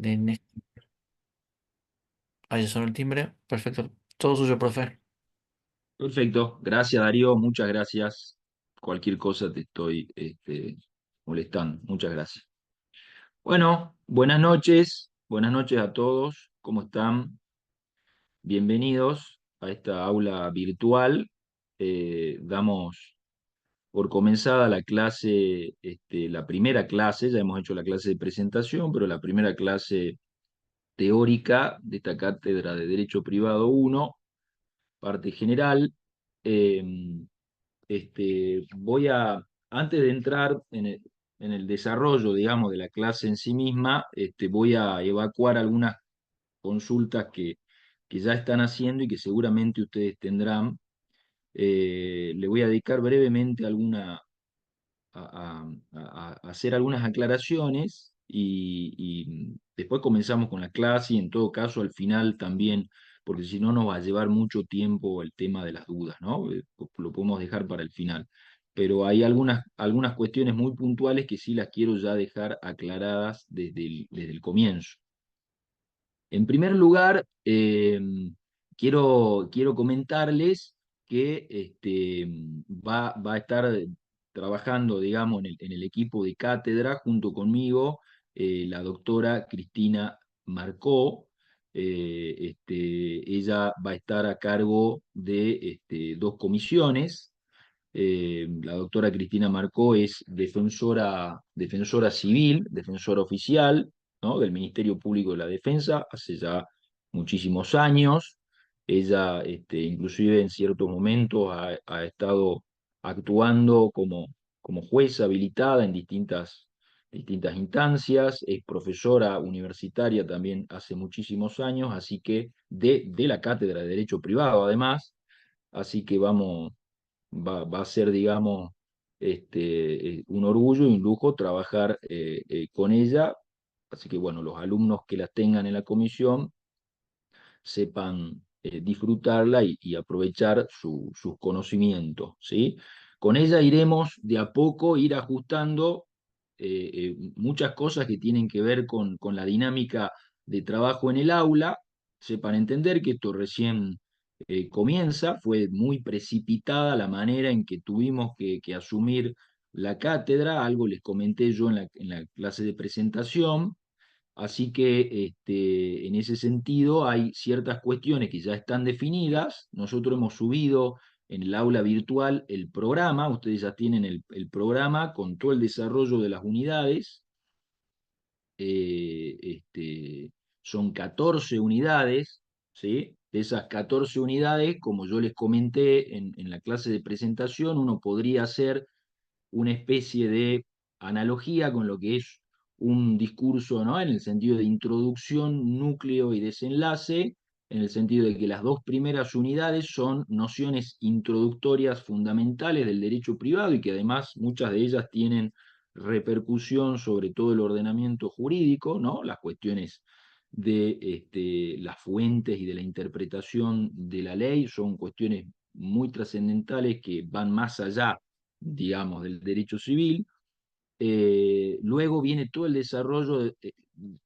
de Néstor. Ahí sonó el timbre. Perfecto. Todo suyo, profe. Perfecto, gracias Darío, muchas gracias. Cualquier cosa te estoy molestando, muchas gracias. Bueno, buenas noches a todos, ¿cómo están? Bienvenidos a esta aula virtual. Damos por comenzada la clase, la primera clase, ya hemos hecho la clase de presentación, pero la primera clase teórica de esta cátedra de Derecho Privado 1, parte general. Eh, Antes de entrar en el desarrollo, digamos, de la clase en sí misma, voy a evacuar algunas consultas que ya están haciendo y que seguramente ustedes tendrán. Le voy a dedicar brevemente a hacer algunas aclaraciones y después comenzamos con la clase y en todo caso al final también, porque si no nos va a llevar mucho tiempo el tema de las dudas, ¿no? Lo podemos dejar para el final. Pero hay algunas cuestiones muy puntuales que sí las quiero ya dejar aclaradas desde el comienzo. En primer lugar, quiero comentarles que va a estar trabajando, digamos, en el equipo de cátedra junto conmigo la doctora Cristina Marcó. Ella va a estar a cargo de dos comisiones. La doctora Cristina Marcó es defensora civil, defensora oficial, ¿no? Del Ministerio Público de la Defensa hace ya muchísimos años. Ella, inclusive en ciertos momentos, ha estado actuando como jueza habilitada en distintas instancias. Es profesora universitaria también hace muchísimos años, así que de la cátedra de Derecho Privado, además. Así que va a ser, digamos, un orgullo y un lujo trabajar con ella. Así que, bueno, los alumnos que las tengan en la comisión sepan disfrutarla y aprovechar sus conocimientos, ¿sí? Con ella iremos de a poco ir ajustando muchas cosas que tienen que ver con la dinámica de trabajo en el aula. Sepan entender que esto recién comienza, fue muy precipitada la manera en que tuvimos que asumir la cátedra, algo les comenté yo en la clase de presentación. Así que en ese sentido hay ciertas cuestiones que ya están definidas. Nosotros hemos subido en el aula virtual el programa, ustedes ya tienen el programa con todo el desarrollo de las unidades. eh, este, Son 14 unidades, ¿sí? De esas 14 unidades, como yo les comenté en la clase de presentación, uno podría hacer una especie de analogía con lo que es un discurso, ¿no? En el sentido de introducción, núcleo y desenlace, en el sentido de que las dos primeras unidades son nociones introductorias fundamentales del derecho privado y que además muchas de ellas tienen repercusión sobre todo el ordenamiento jurídico, ¿no? Las cuestiones de las fuentes y de la interpretación de la ley son cuestiones muy trascendentales que van más allá, digamos, del derecho civil. Luego viene todo el desarrollo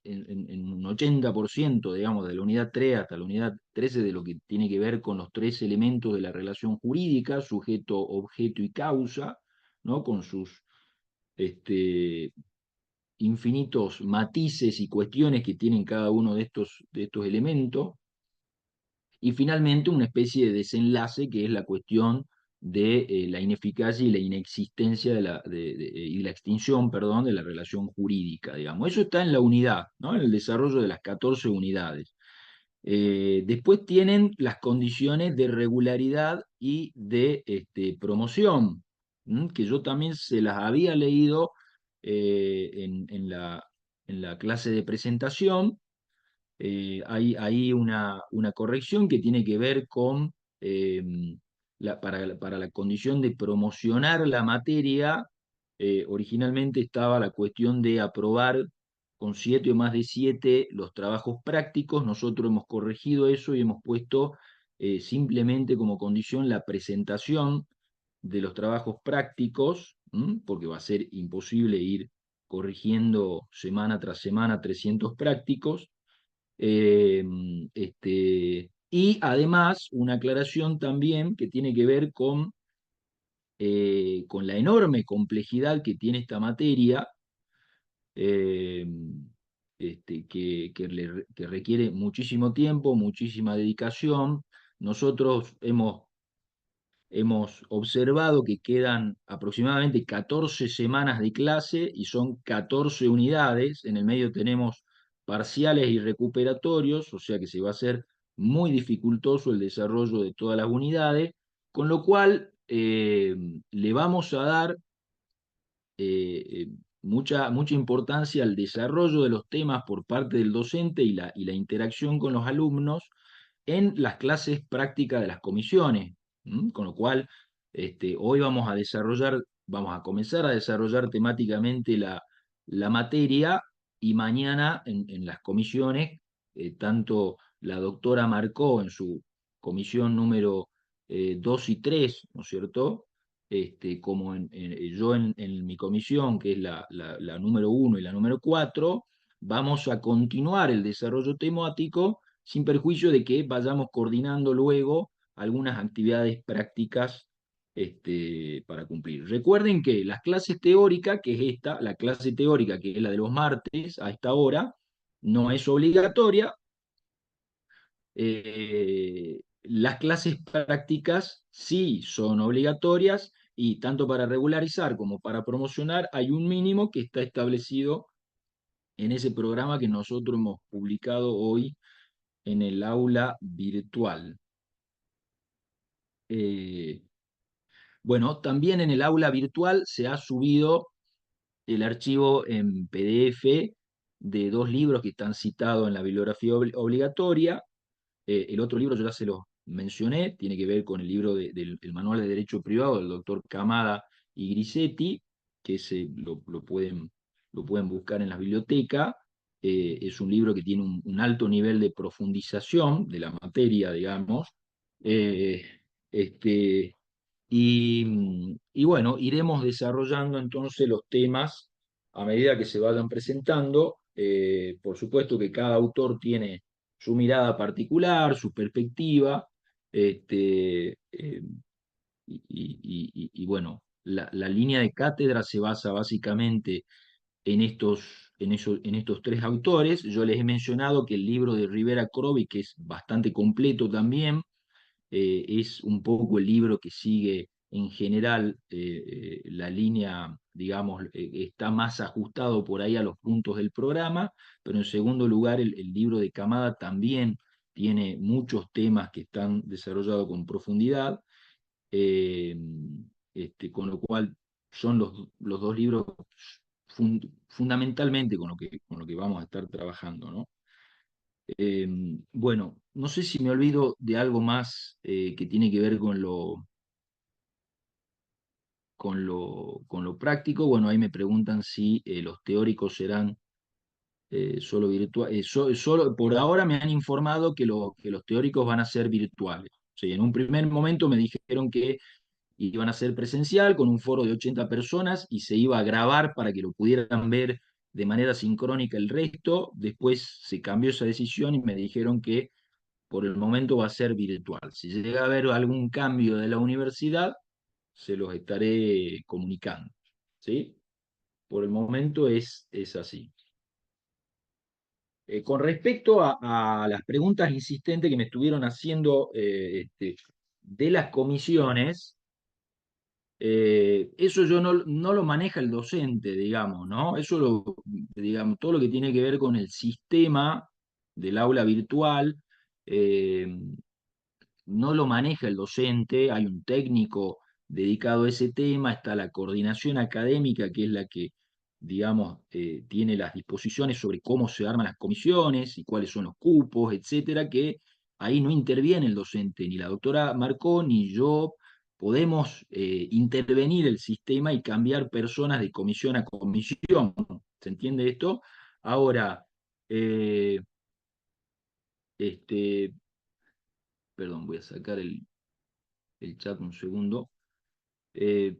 en un 80%, digamos, de la unidad 3 hasta la unidad 13 de lo que tiene que ver con los tres elementos de la relación jurídica, sujeto, objeto y causa, ¿no? Con sus este, infinitos matices y cuestiones que tienen cada uno de estos elementos. Y finalmente una especie de desenlace que es la cuestión de la ineficacia y la inexistencia y la extinción, perdón, de la relación jurídica, digamos. Eso está en la unidad, ¿no? En el desarrollo de las 14 unidades. Después tienen las condiciones de regularidad y de promoción, que yo también se las había leído en la clase de presentación. Hay una corrección que tiene que ver con, eh, para la condición de promocionar la materia. Originalmente estaba la cuestión de aprobar con 7 o más de 7 los trabajos prácticos. Nosotros hemos corregido eso y hemos puesto simplemente como condición la presentación de los trabajos prácticos, porque va a ser imposible ir corrigiendo semana tras semana 300 prácticos. Eh, y además una aclaración también que tiene que ver con la enorme complejidad que tiene esta materia, eh, que requiere muchísimo tiempo, muchísima dedicación. Nosotros hemos observado que quedan aproximadamente 14 semanas de clase y son 14 unidades. En el medio tenemos parciales y recuperatorios, o sea que se va a hacer muy dificultoso el desarrollo de todas las unidades, con lo cual le vamos a dar mucha importancia al desarrollo de los temas por parte del docente y la interacción con los alumnos en las clases prácticas de las comisiones. Con lo cual, hoy vamos a comenzar a desarrollar temáticamente la materia y mañana en las comisiones, tanto la doctora Marcó en su comisión número 2 y 3, ¿no es cierto? Como yo en mi comisión, que es la número 1 y la número 4, vamos a continuar el desarrollo temático sin perjuicio de que vayamos coordinando luego algunas actividades prácticas para cumplir. Recuerden que las clases teóricas, que es esta, la clase teórica, que es la de los martes a esta hora, no es obligatoria. Las clases prácticas sí son obligatorias y tanto para regularizar como para promocionar hay un mínimo que está establecido en ese programa que nosotros hemos publicado hoy en el aula virtual. Eh, bueno, también en el aula virtual se ha subido el archivo en PDF de dos libros que están citados en la bibliografía obligatoria. El otro libro yo ya se lo mencioné, tiene que ver con el libro del el Manual de Derecho Privado del doctor Camada y Grisetti, que lo pueden buscar en la biblioteca. Es un libro que tiene un alto nivel de profundización de la materia, digamos. Eh, este, y bueno, iremos desarrollando entonces los temas a medida que se vayan presentando. Por supuesto que cada autor tiene su mirada particular, su perspectiva, y bueno, la línea de cátedra se basa básicamente en estos tres autores. Yo les he mencionado que el libro de Rivera Crovi, que es bastante completo también, es un poco el libro que sigue en general la línea, digamos, está más ajustado por ahí a los puntos del programa, pero en segundo lugar el libro de Camada también tiene muchos temas que están desarrollados con profundidad, eh, con lo cual son los dos libros fundamentalmente con lo que vamos a estar trabajando, ¿no? Eh, bueno, no sé si me olvido de algo más que tiene que ver con lo práctico. Bueno, ahí me preguntan si los teóricos serán solo virtuales. Solo, por ahora me han informado que los teóricos van a ser virtuales. O sea, en un primer momento me dijeron que iban a ser presencial con un foro de 80 personas y se iba a grabar para que lo pudieran ver de manera sincrónica el resto. Después se cambió esa decisión y me dijeron que por el momento va a ser virtual. Si llega a haber algún cambio de la universidad, se los estaré comunicando. ¿Sí? Por el momento es así. Con respecto a las preguntas insistentes que me estuvieron haciendo de las comisiones, eso yo no lo maneja el docente, digamos, ¿no? Digamos, todo lo que tiene que ver con el sistema del aula virtual, eh, no lo maneja el docente, hay un técnico dedicado a ese tema, está la coordinación académica, que es la que, digamos, tiene las disposiciones sobre cómo se arman las comisiones y cuáles son los cupos, etcétera, que ahí no interviene el docente, ni la doctora Marcó, ni yo. Podemos intervenir el sistema y cambiar personas de comisión a comisión. ¿Se entiende esto? Ahora, eh, este, perdón, voy a sacar el chat un segundo. Eh,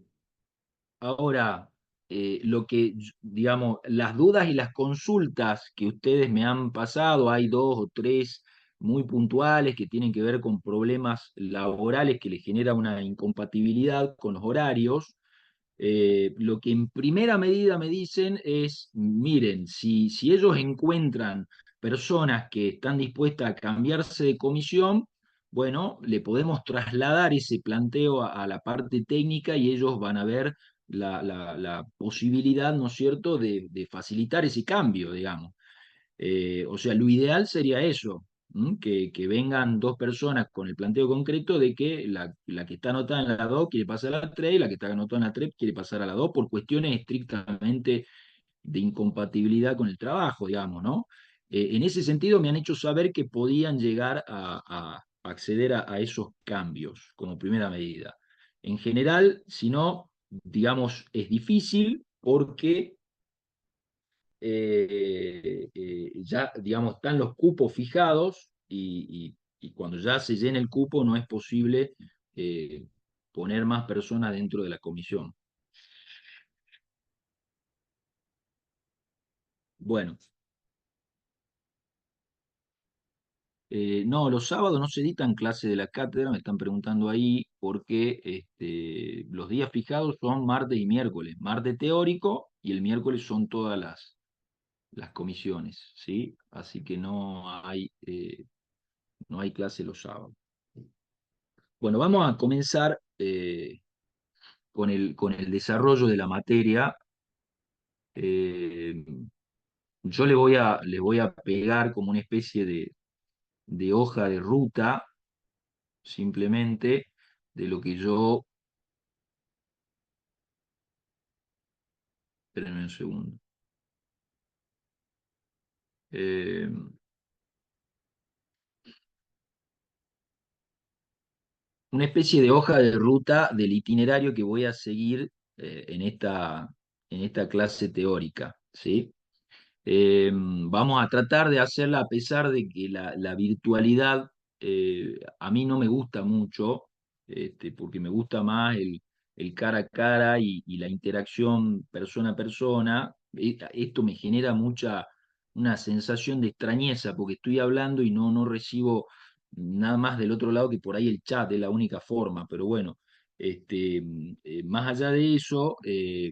ahora, lo que, digamos, las dudas y las consultas que ustedes me han pasado, hay dos o tres muy puntuales que tienen que ver con problemas laborales que les genera una incompatibilidad con los horarios. Lo que en primera medida me dicen es, miren, si ellos encuentran personas que están dispuestas a cambiarse de comisión, bueno, le podemos trasladar ese planteo a la parte técnica y ellos van a ver la posibilidad, ¿no es cierto?, de facilitar ese cambio, digamos. O sea, lo ideal sería eso, ¿m? Que vengan dos personas con el planteo concreto de que la que está anotada en la 2 quiere pasar a la 3 y la que está anotada en la 3 quiere pasar a la 2 por cuestiones estrictamente de incompatibilidad con el trabajo, digamos, ¿no? En ese sentido me han hecho saber que podían llegar a acceder a esos cambios como primera medida. En general, si no, digamos, es difícil porque ya, digamos, están los cupos fijados y cuando ya se llena el cupo no es posible eh, poner más personas dentro de la comisión. Bueno, no, los sábados no se dictan clases de la cátedra, me están preguntando ahí, porque los días fijados son martes y miércoles. Martes teórico y el miércoles son todas las comisiones, ¿sí? Así que no hay clase los sábados. Bueno, vamos a comenzar con el desarrollo de la materia. Eh, yo le voy a pegar como una especie de hoja de ruta, simplemente, de lo que yo... Espérenme un segundo. Eh, una especie de hoja de ruta del itinerario que voy a seguir en esta clase teórica, ¿sí? Vamos a tratar de hacerla a pesar de que la virtualidad a mí no me gusta mucho, porque me gusta más el cara a cara y la interacción persona a persona. Esto me genera una sensación de extrañeza porque estoy hablando y no recibo nada más del otro lado que por ahí el chat es la única forma, pero bueno, más allá de eso, eh,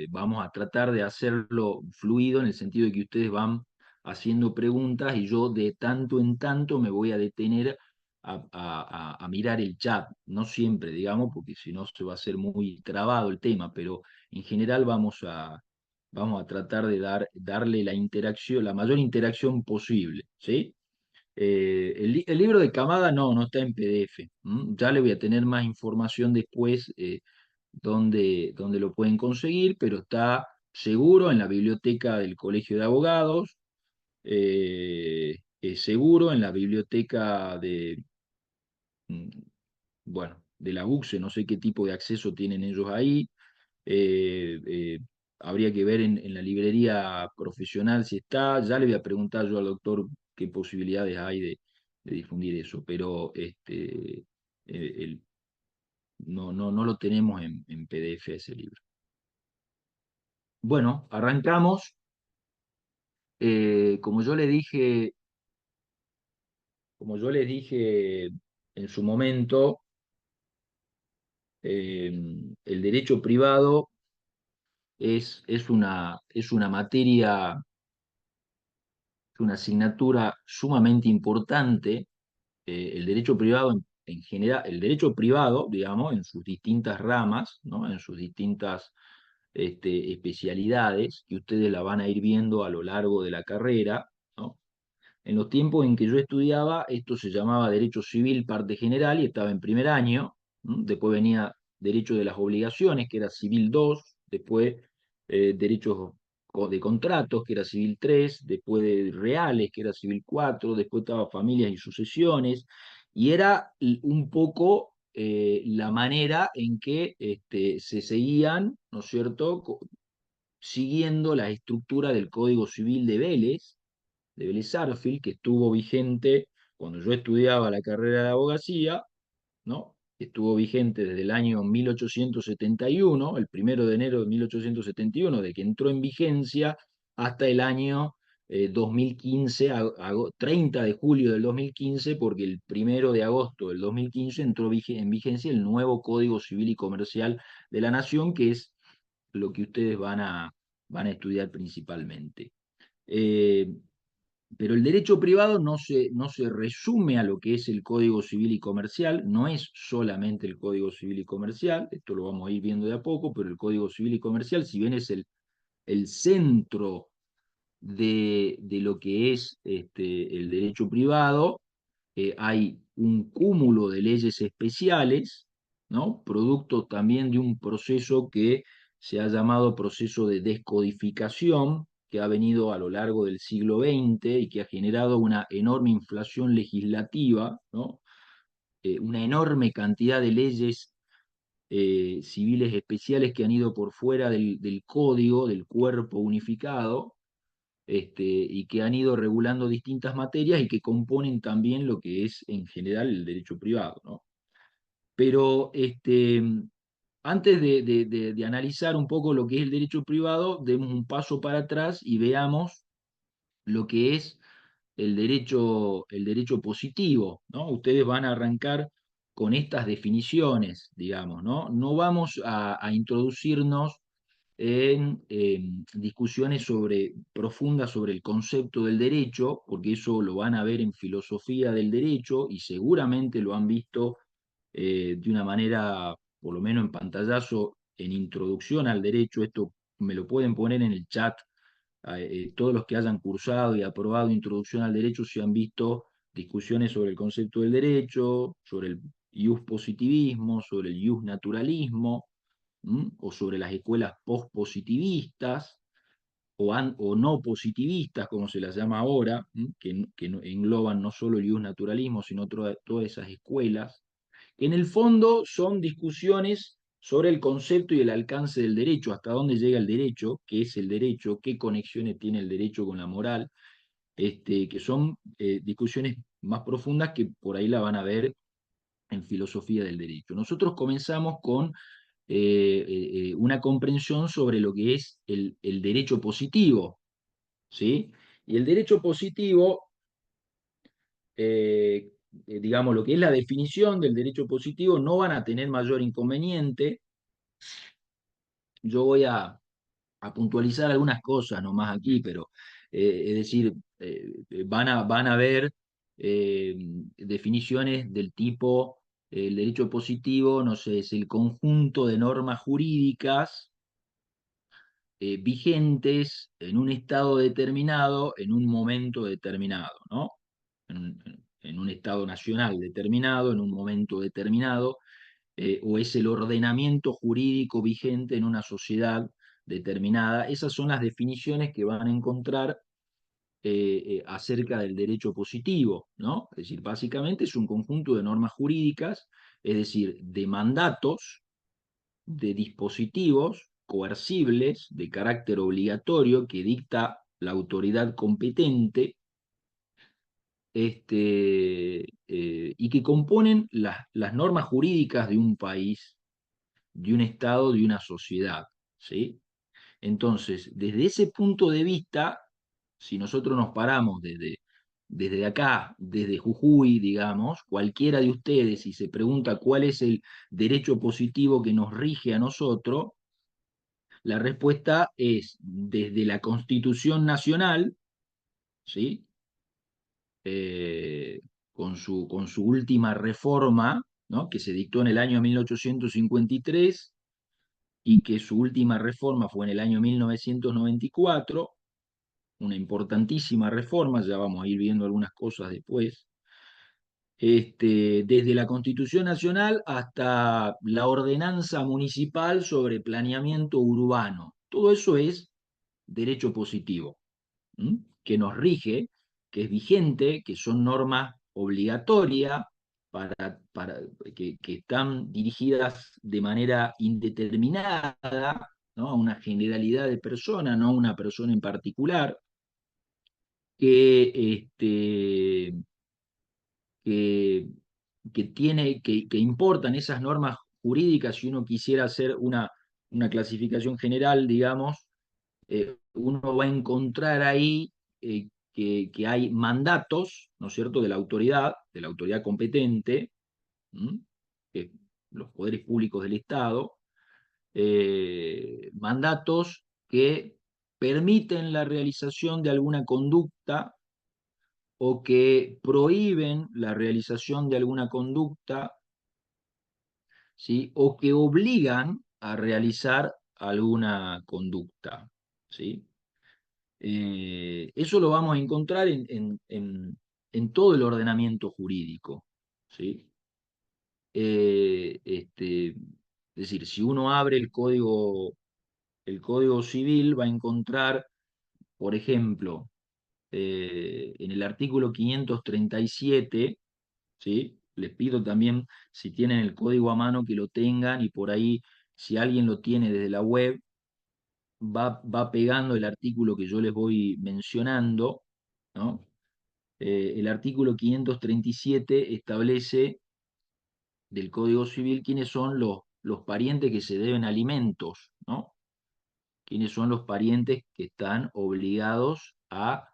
vamos a tratar de hacerlo fluido en el sentido de que ustedes van haciendo preguntas y yo de tanto en tanto me voy a detener a mirar el chat. No siempre, digamos, porque si no se va a hacer muy trabado el tema, pero en general vamos a tratar de darle la interacción, la mayor interacción posible, ¿sí? El libro de Camada no está en PDF. ¿M? Ya le voy a tener más información después dónde lo pueden conseguir, pero está seguro en la biblioteca del Colegio de Abogados, seguro en la biblioteca mm, bueno, de la UCSE, no sé qué tipo de acceso tienen ellos ahí. eh, eh, Habría que ver en la librería profesional si está. Ya le voy a preguntar yo al doctor qué posibilidades hay de difundir eso, pero no lo tenemos en PDF ese libro. Bueno, arrancamos. Como yo le dije, como yo les dije en su momento, el derecho privado es una materia, es una asignatura sumamente importante. El derecho privado en general, el derecho privado, digamos, en sus distintas ramas, ¿no? En sus distintas especialidades, que ustedes la van a ir viendo a lo largo de la carrera, ¿no? En los tiempos en que yo estudiaba, esto se llamaba Derecho Civil, parte general, y estaba en primer año. Después venía Derecho de las Obligaciones, que era Civil 2. Después Derechos de Contratos, que era Civil 3. Después de Reales, que era Civil 4. Después estaba Familias y Sucesiones, y era un poco la manera en que se seguían, ¿no es cierto?, siguiendo la estructura del Código Civil de Vélez Sarsfield, que estuvo vigente cuando yo estudiaba la carrera de abogacía, ¿no? estuvo vigente desde el año 1871, el 1 de enero de 1871, de que entró en vigencia, hasta el año 2015, 30 de julio del 2015, porque el 1 de agosto del 2015 entró en vigencia el nuevo Código Civil y Comercial de la Nación, que es lo que ustedes van a estudiar principalmente. Eh, pero el derecho privado no se resume a lo que es el Código Civil y Comercial, no es solamente el Código Civil y Comercial, esto lo vamos a ir viendo de a poco, pero el Código Civil y Comercial, si bien es el centro de lo que es el derecho privado, hay un cúmulo de leyes especiales, ¿no? Producto también de un proceso que se ha llamado proceso de descodificación, que ha venido a lo largo del siglo XX y que ha generado una enorme inflación legislativa, ¿no? Una enorme cantidad de leyes civiles especiales que han ido por fuera del código, del cuerpo unificado, y que han ido regulando distintas materias y que componen también lo que es en general el derecho privado, ¿no? Pero antes de analizar un poco lo que es el derecho privado, demos un paso para atrás y veamos lo que es el derecho positivo, ¿no? Ustedes van a arrancar con estas definiciones, digamos, ¿no? No vamos a introducirnos en discusiones profundas sobre el concepto del derecho, porque eso lo van a ver en filosofía del derecho y seguramente lo han visto de una manera, por lo menos en pantallazo, en introducción al derecho. Esto me lo pueden poner en el chat. Todos los que hayan cursado y aprobado introducción al derecho se han visto discusiones sobre el concepto del derecho, sobre el ius positivismo, sobre el ius naturalismo, o sobre las escuelas pospositivistas o no positivistas, como se las llama ahora, que engloban no solo el ius naturalismo, sino todas esas escuelas, que en el fondo son discusiones sobre el concepto y el alcance del derecho, hasta dónde llega el derecho, qué es el derecho, qué conexiones tiene el derecho con la moral, que son discusiones más profundas que por ahí la van a ver en filosofía del derecho. Nosotros comenzamos con una comprensión sobre lo que es el derecho positivo, ¿sí? Y el derecho positivo, digamos, lo que es la definición del derecho positivo, no van a tener mayor inconveniente. Yo voy a puntualizar algunas cosas nomás aquí, pero es decir, van a ver definiciones del tipo, el derecho positivo, no sé, es el conjunto de normas jurídicas vigentes en un estado determinado, en un momento determinado, ¿no? En un estado nacional determinado, en un momento determinado, o es el ordenamiento jurídico vigente en una sociedad determinada. Esas son las definiciones que van a encontrar acerca del derecho positivo, ¿no? Es decir, básicamente es un conjunto de normas jurídicas, es decir, de mandatos, de dispositivos coercibles de carácter obligatorio que dicta la autoridad competente, y que componen las normas jurídicas de un país, de un Estado, de una sociedad, ¿sí? Entonces, desde ese punto de vista, si nosotros nos paramos desde acá, desde Jujuy, digamos, cualquiera de ustedes, y se pregunta cuál es el derecho positivo que nos rige a nosotros, la respuesta es desde la Constitución Nacional, ¿sí? Eh, con su última reforma, ¿no? Que se dictó en el año 1853 y que su última reforma fue en el año 1994, una importantísima reforma, ya vamos a ir viendo algunas cosas después. Desde la Constitución Nacional hasta la ordenanza municipal sobre planeamiento urbano. Todo eso es derecho positivo, que nos rige, que es vigente, que son normas obligatorias que están dirigidas de manera indeterminada, ¿no? A una generalidad de personas, no a una persona en particular, que, que que importan esas normas jurídicas, si uno quisiera hacer una clasificación general, digamos, uno va a encontrar ahí que hay mandatos, ¿no es cierto?, de la autoridad competente, ¿m? Que los poderes públicos del Estado, mandatos que permiten la realización de alguna conducta o que prohíben la realización de alguna conducta, ¿sí? O que obligan a realizar alguna conducta, ¿sí? Eso lo vamos a encontrar en todo el ordenamiento jurídico, ¿sí? Es decir, si uno abre el código civil, va a encontrar, por ejemplo, en el artículo 537, ¿sí? Les pido también, si tienen el código a mano, que lo tengan y por ahí, si alguien lo tiene desde la web, va pegando el artículo que yo les voy mencionando, ¿no? El artículo 537 establece del Código Civil quiénes son los parientes que se deben alimentos, ¿no? Quiénes son los parientes que están obligados a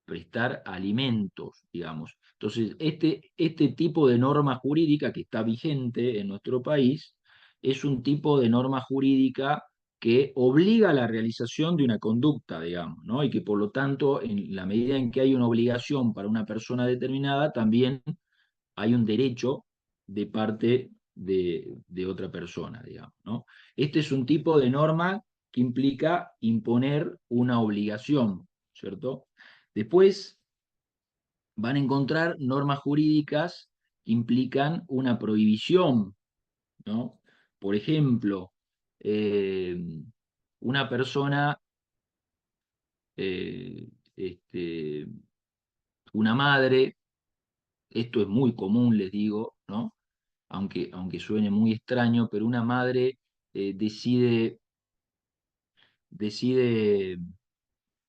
prestar alimentos, digamos. Entonces, este tipo de norma jurídica que está vigente en nuestro país es un tipo de norma jurídica que obliga a la realización de una conducta, digamos, ¿no? Y que por lo tanto, en la medida en que hay una obligación para una persona determinada, también hay un derecho de parte de otra persona, digamos, ¿no? Este es un tipo de norma que implica imponer una obligación, ¿cierto? Después van a encontrar normas jurídicas que implican una prohibición, ¿no? Por ejemplo, eh, una persona, eh, este, una madre, esto es muy común, les digo, ¿no? Aunque suene muy extraño, pero una madre decide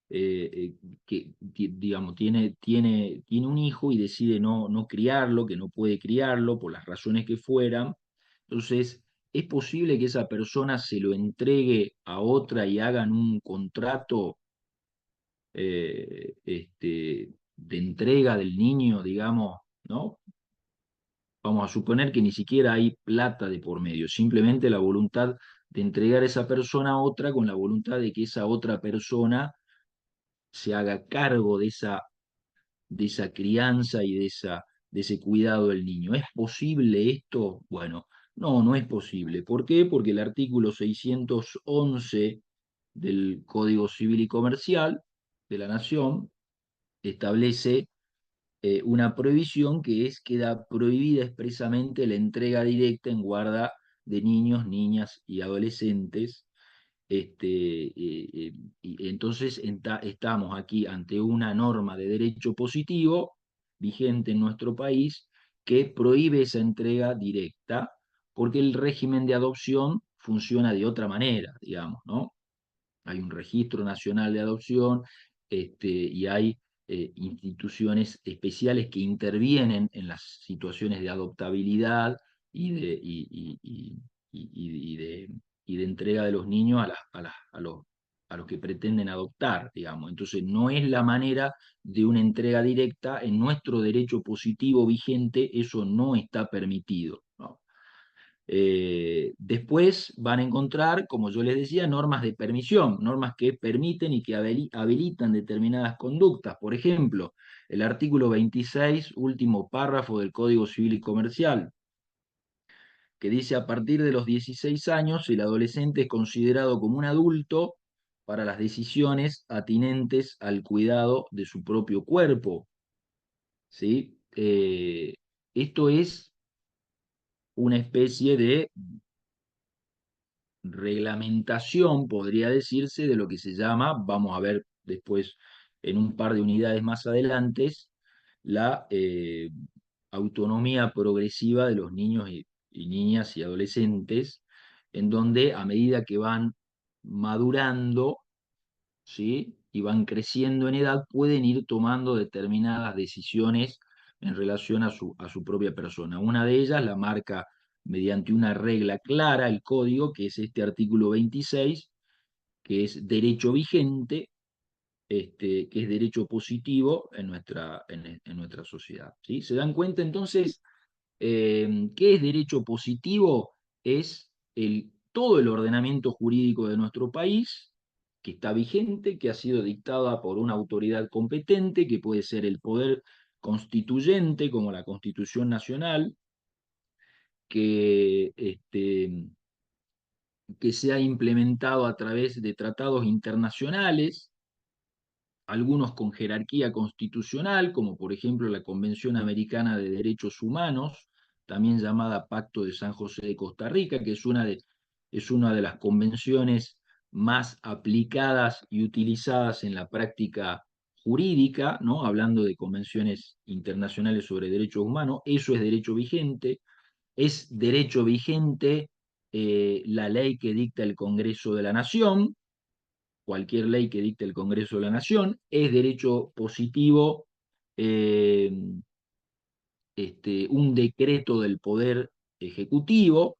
que, digamos, tiene un hijo y decide no criarlo, que no puede criarlo por las razones que fueran. Entonces, es posible que esa persona se lo entregue a otra y hagan un contrato de entrega del niño, digamos, ¿no? Vamos a suponer que ni siquiera hay plata de por medio, simplemente la voluntad de entregar a esa persona a otra con la voluntad de que esa otra persona se haga cargo de esa crianza y de ese cuidado del niño. ¿Es posible esto? Bueno, no es posible. ¿Por qué? Porque el artículo 611 del Código Civil y Comercial de la Nación establece una prohibición que queda prohibida expresamente la entrega directa en guarda de niños, niñas y adolescentes. Y entonces estamos aquí ante una norma de derecho positivo vigente en nuestro país que prohíbe esa entrega directa porque el régimen de adopción funciona de otra manera, digamos, ¿no? Hay un registro nacional de adopción, y hay instituciones especiales que intervienen en las situaciones de adoptabilidad y y de, y de entrega de los niños a los que pretenden adoptar, digamos. Entonces, no es la manera de una entrega directa. En nuestro derecho positivo vigente, eso no está permitido, ¿no? Después van a encontrar, como yo les decía, normas de permisión, normas que permiten y que habilitan determinadas conductas. Por ejemplo, el artículo 26, último párrafo del Código Civil y Comercial, que dice: a partir de los 16 años, el adolescente es considerado como un adulto para las decisiones atinentes al cuidado de su propio cuerpo, ¿sí? Esto es una especie de reglamentación, podría decirse, de lo que se llama, vamos a ver después en un par de unidades más adelante, la autonomía progresiva de los niños y niñas y adolescentes, en donde a medida que van madurando, ¿sí? Y van creciendo en edad, pueden ir tomando determinadas decisiones en relación a su propia persona. Una de ellas la marca mediante una regla clara, el código, que es este artículo 26, que es derecho vigente, que es derecho positivo en nuestra sociedad. ¿Sí? ¿Se dan cuenta entonces qué es derecho positivo? Es todo el ordenamiento jurídico de nuestro país que está vigente, que ha sido dictada por una autoridad competente, que puede ser el poder constituyente, como la Constitución Nacional, que, que se ha implementado a través de tratados internacionales, algunos con jerarquía constitucional, como por ejemplo la Convención Americana de Derechos Humanos, también llamada Pacto de San José de Costa Rica, que es una de las convenciones más aplicadas y utilizadas en la práctica jurídica, ¿no? Hablando de convenciones internacionales sobre derechos humanos. Eso es derecho vigente. Es derecho vigente la ley que dicta el Congreso de la Nación, cualquier ley que dicte el Congreso de la Nación. Es derecho positivo eh, un decreto del Poder Ejecutivo,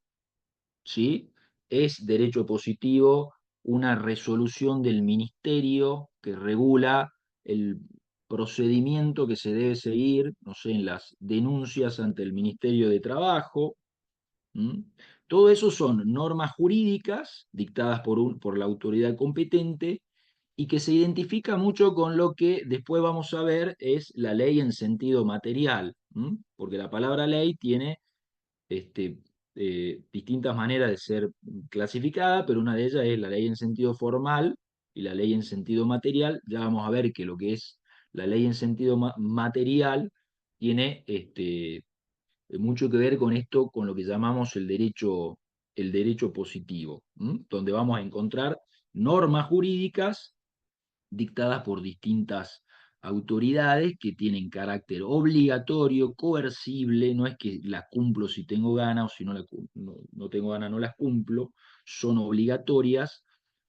¿sí? Es derecho positivo una resolución del Ministerio que regula el procedimiento que se debe seguir, no sé, en las denuncias ante el Ministerio de Trabajo. ¿Mm? Todo eso son normas jurídicas dictadas por la autoridad competente y que se identifica mucho con lo que después vamos a ver es la ley en sentido material. ¿Mm? Porque la palabra ley tiene este, distintas maneras de ser clasificada, pero una de ellas es la ley en sentido formal y la ley en sentido material. Ya vamos a ver que lo que es la ley en sentido material tiene mucho que ver con esto, con lo que llamamos el derecho positivo, ¿m? Donde vamos a encontrar normas jurídicas dictadas por distintas autoridades que tienen carácter obligatorio, coercible, no es que las cumplo si tengo ganas o si no tengo ganas no las cumplo, son obligatorias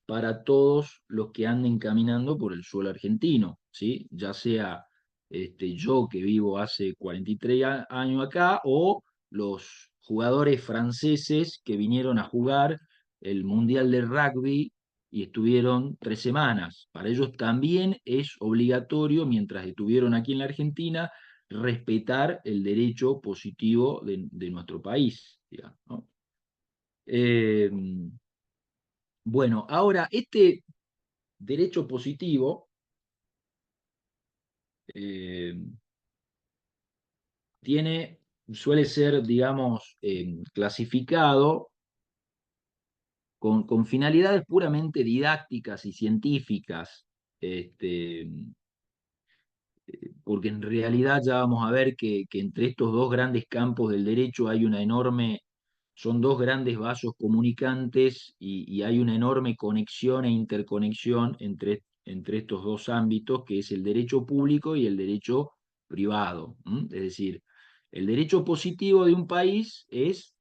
para todos los que anden caminando por el suelo argentino, ¿sí? Ya sea yo que vivo hace 43 años acá o los jugadores franceses que vinieron a jugar el Mundial de Rugby y estuvieron 3 semanas. Para ellos también es obligatorio, mientras estuvieron aquí en la Argentina, respetar el derecho positivo de nuestro país, digamos, ¿no? Eh, bueno, ahora, este derecho positivo eh, suele ser, digamos, clasificado con finalidades puramente didácticas y científicas, este, porque en realidad ya vamos a ver que entre estos dos grandes campos del derecho hay una enorme, son dos grandes vasos comunicantes y hay una enorme conexión e interconexión entre estos dos ámbitos, que es el derecho público y el derecho privado. ¿M? Es decir, el derecho positivo de un país es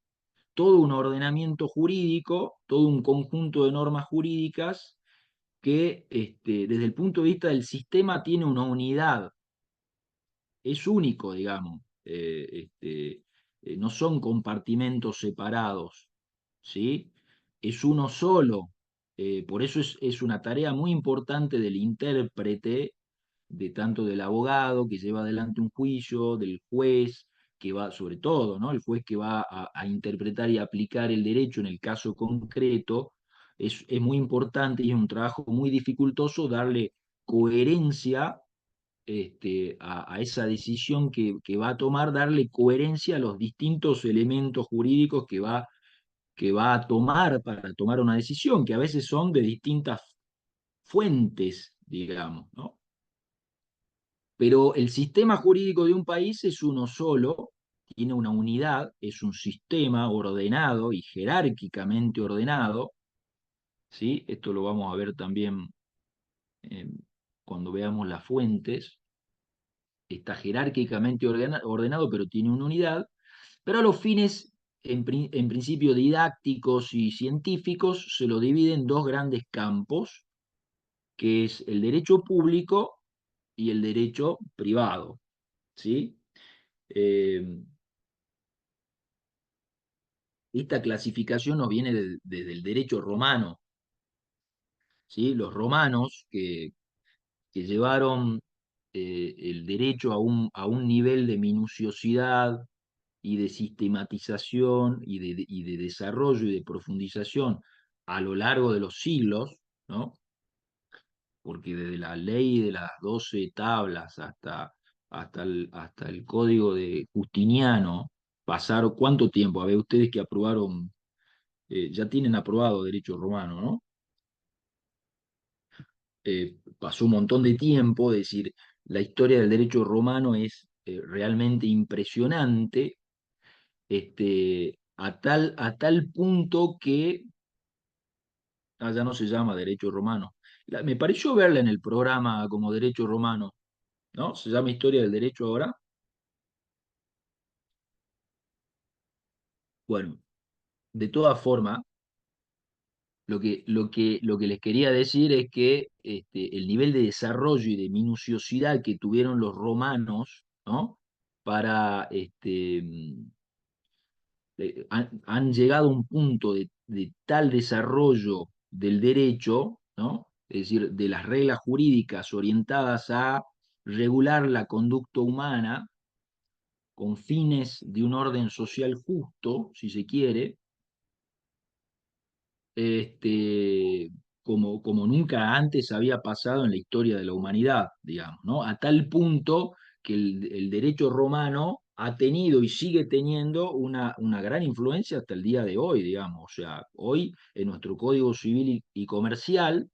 todo un ordenamiento jurídico, todo un conjunto de normas jurídicas que desde el punto de vista del sistema tiene una unidad, es único, digamos. No son compartimentos separados, ¿sí? Es uno solo. Por eso es una tarea muy importante del intérprete, de tanto del abogado que lleva adelante un juicio, del juez que va, sobre todo, ¿no? El juez que va a interpretar y aplicar el derecho en el caso concreto. Es muy importante y es un trabajo muy dificultoso darle coherencia a esa decisión que va a tomar, darle coherencia a los distintos elementos jurídicos que va a tomar para tomar una decisión, que a veces son de distintas fuentes, digamos, ¿no? Pero el sistema jurídico de un país es uno solo, tiene una unidad, es un sistema ordenado y jerárquicamente ordenado, ¿sí? Esto lo vamos a ver también eh, cuando veamos las fuentes. Está jerárquicamente ordenado, pero tiene una unidad, pero a los fines, en principio didácticos y científicos, se lo divide en dos grandes campos, que es el derecho público y el derecho privado, ¿sí? Eh, esta clasificación nos viene desde el derecho romano, ¿sí? Los romanos que llevaron el derecho a un nivel de minuciosidad y de sistematización y de desarrollo y de profundización a lo largo de los siglos, ¿no? Porque desde la ley de las 12 tablas hasta el código de Justiniano, pasaron ¿cuánto tiempo? A ver, ustedes que aprobaron, ya tienen aprobado derecho romano, ¿no? Pasó un montón de tiempo, es decir, la historia del derecho romano es realmente impresionante, a tal punto que ya no se llama derecho romano. Me pareció verla en el programa como derecho romano, ¿no? Se llama historia del derecho ahora. Bueno, de todas formas, lo que les quería decir es que el nivel de desarrollo y de minuciosidad que tuvieron los romanos, ¿no? Para han llegado a un punto de tal desarrollo del derecho, ¿no? Es decir, de las reglas jurídicas orientadas a regular la conducta humana con fines de un orden social justo, si se quiere, este, como nunca antes había pasado en la historia de la humanidad, digamos, ¿no? A tal punto que el derecho romano ha tenido y sigue teniendo una gran influencia hasta el día de hoy, digamos. O sea, hoy en nuestro Código Civil y Comercial,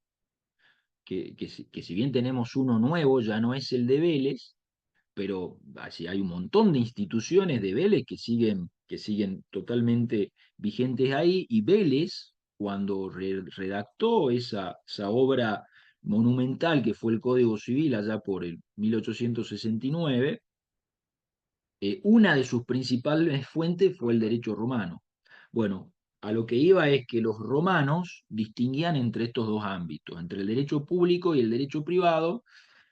que si bien tenemos uno nuevo, ya no es el de Vélez, pero así hay un montón de instituciones de Vélez que siguen totalmente vigentes ahí, y Vélez, cuando redactó esa obra monumental que fue el Código Civil allá por el 1869, una de sus principales fuentes fue el derecho romano. Bueno, a lo que iba es que los romanos distinguían entre estos dos ámbitos, entre el derecho público y el derecho privado,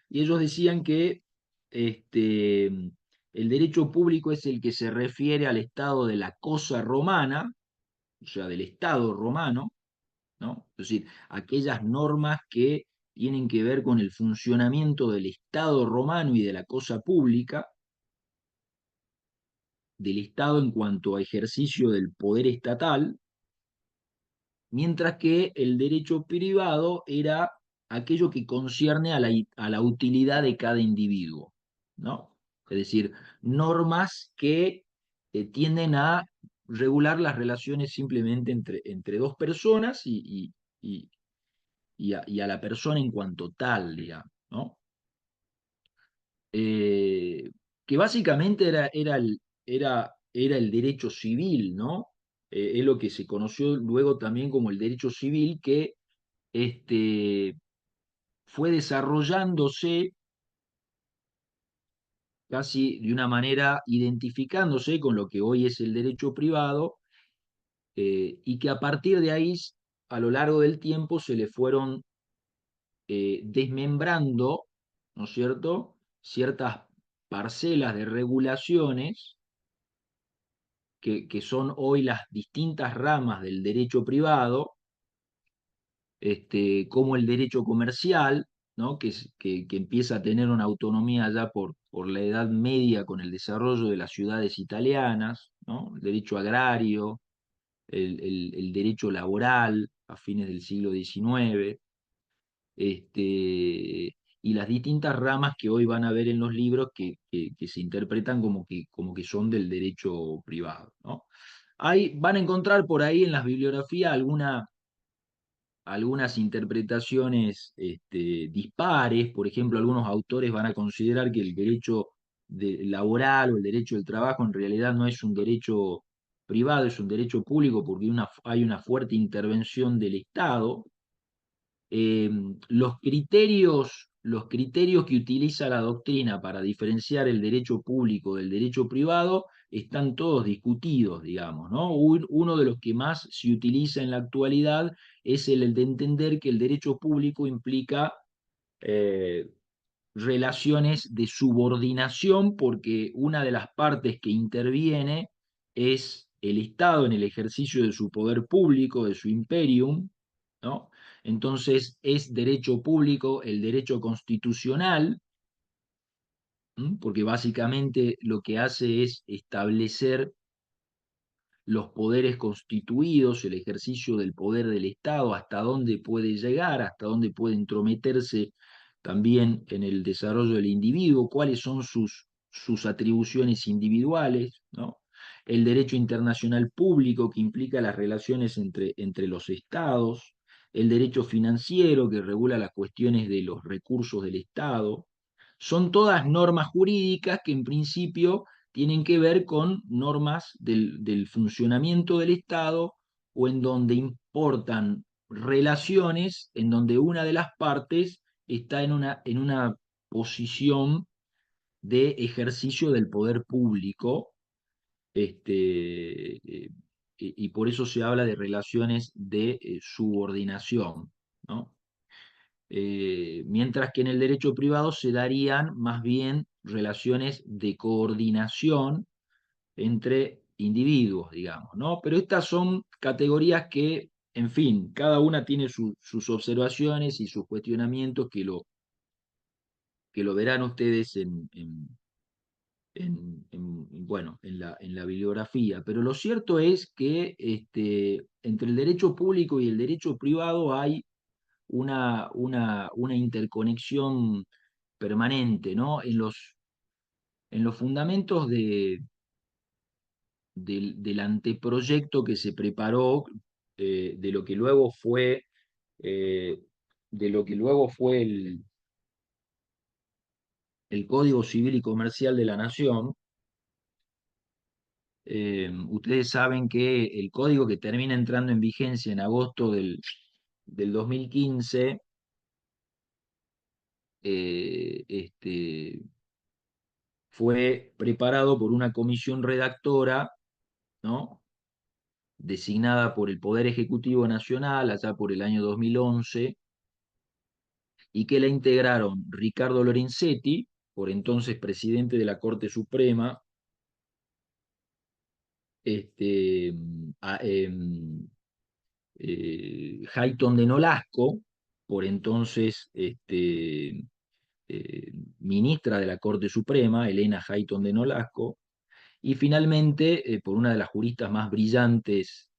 y ellos decían que este, el derecho público es el que se refiere al estado de la cosa romana, o sea, del Estado romano, ¿no? Es decir, aquellas normas que tienen que ver con el funcionamiento del Estado romano y de la cosa pública, del Estado en cuanto a ejercicio del poder estatal, mientras que el derecho privado era aquello que concierne a la utilidad de cada individuo, ¿no? Es decir, normas que tienden a regular las relaciones simplemente entre dos personas y a la persona en cuanto tal, digamos, ¿no? Eh, que básicamente era el derecho civil, ¿no? Es lo que se conoció luego también como el derecho civil, que este, fue desarrollándose casi de una manera identificándose con lo que hoy es el derecho privado, y que a partir de ahí, a lo largo del tiempo, se le fueron desmembrando, ¿no es cierto?, ciertas parcelas de regulaciones que son hoy las distintas ramas del derecho privado, como el derecho comercial, ¿no? Que empieza a tener una autonomía ya por la Edad Media con el desarrollo de las ciudades italianas, ¿no? El derecho agrario, el derecho laboral a fines del siglo XIX, y las distintas ramas que hoy van a ver en los libros que se interpretan como que son del derecho privado, ¿no? Van a encontrar por ahí en las bibliografías algunas interpretaciones dispares. Por ejemplo, algunos autores van a considerar que el derecho laboral o el derecho del trabajo en realidad no es un derecho privado, es un derecho público porque hay una fuerte intervención del Estado. eh, los criterios que utiliza la doctrina para diferenciar el derecho público del derecho privado están todos discutidos, digamos, ¿no? Uno de los que más se utiliza en la actualidad es el de entender que el derecho público implica eh, relaciones de subordinación, porque una de las partes que interviene es el Estado en el ejercicio de su poder público, de su imperium, ¿no? Entonces es derecho público el derecho constitucional, porque básicamente lo que hace es establecer los poderes constituidos, el ejercicio del poder del Estado, hasta dónde puede llegar, hasta dónde puede entrometerse también en el desarrollo del individuo, cuáles son sus atribuciones individuales, ¿no? El derecho internacional público que implica las relaciones entre los estados, el derecho financiero que regula las cuestiones de los recursos del Estado. Son todas normas jurídicas que en principio tienen que ver con normas del funcionamiento del Estado o en donde importan relaciones en donde una de las partes está en una posición de ejercicio del poder público, y por eso se habla de relaciones de subordinación, ¿no? Mientras que en el derecho privado se darían más bien relaciones de coordinación entre individuos, digamos, ¿no? Pero estas son categorías que, en fin, cada una tiene sus observaciones y sus cuestionamientos que lo verán ustedes bueno, en la bibliografía. Pero lo cierto es que entre el derecho público y el derecho privado hay una interconexión permanente, ¿no? En los fundamentos del anteproyecto que se preparó, de lo que luego fue, eh, el Código Civil y Comercial de la Nación. Ustedes saben que el código, que termina entrando en vigencia en agosto del 2015, fue preparado por una comisión redactora, ¿no? Designada por el Poder Ejecutivo Nacional allá por el año 2011, y que la integraron Ricardo Lorenzetti, por entonces presidente de la Corte Suprema, este, a- em, Hayton de Nolasco, por entonces ministra de la Corte Suprema, Elena Hayton de Nolasco, y finalmente por una de las juristas más brillantes,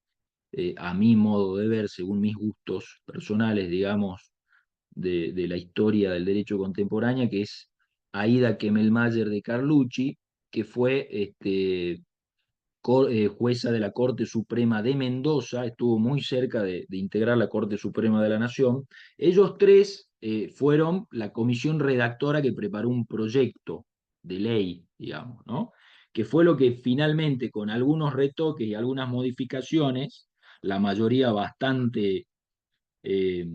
a mi modo de ver, según mis gustos personales, digamos, de la historia del derecho contemporánea, que es Aida Kemelmayer de Carlucci, que fue jueza de la Corte Suprema de Mendoza, estuvo muy cerca de integrar la Corte Suprema de la Nación. Ellos tres fueron la comisión redactora que preparó un proyecto de ley, digamos, ¿no? Que fue lo que finalmente, con algunos retoques y algunas modificaciones, la mayoría eh,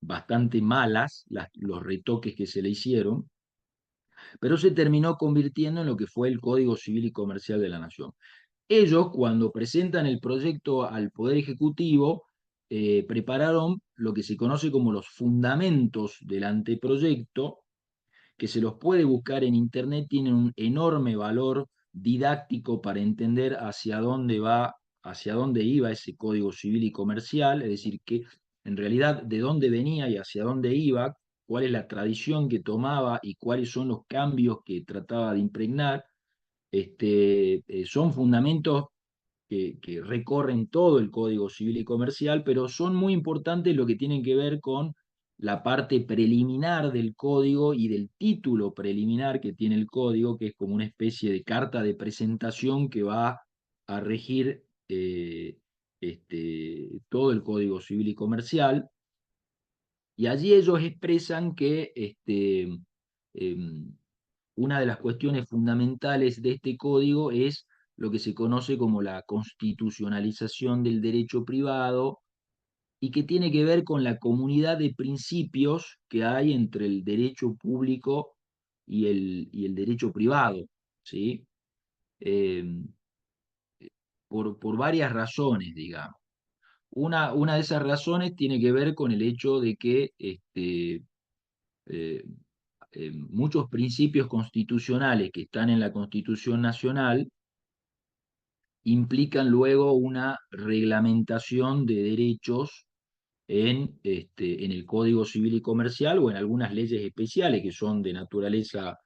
bastante malas, los retoques que se le hicieron, pero se terminó convirtiendo en lo que fue el Código Civil y Comercial de la Nación. Ellos, cuando presentan el proyecto al Poder Ejecutivo, prepararon lo que se conoce como los fundamentos del anteproyecto, que se los puede buscar en Internet, tienen un enorme valor didáctico para entender hacia dónde iba ese Código Civil y Comercial, es decir, que en realidad de dónde venía y hacia dónde iba, cuál es la tradición que tomaba y cuáles son los cambios que trataba de impregnar. Son fundamentos que recorren todo el Código Civil y Comercial, pero son muy importantes lo que tienen que ver con la parte preliminar del código y del título preliminar que tiene el código, que es como una especie de carta de presentación que va a regir todo el Código Civil y Comercial. Y allí ellos expresan que em, una de las cuestiones fundamentales de este código es lo que se conoce como la constitucionalización del derecho privado, y que tiene que ver con la comunidad de principios que hay entre el derecho público y el derecho privado, ¿sí? Eh, por varias razones, digamos. Una de esas razones tiene que ver con el hecho de que eh, muchos principios constitucionales que están en la Constitución Nacional implican luego una reglamentación de derechos en el Código Civil y Comercial o en algunas leyes especiales que son de naturaleza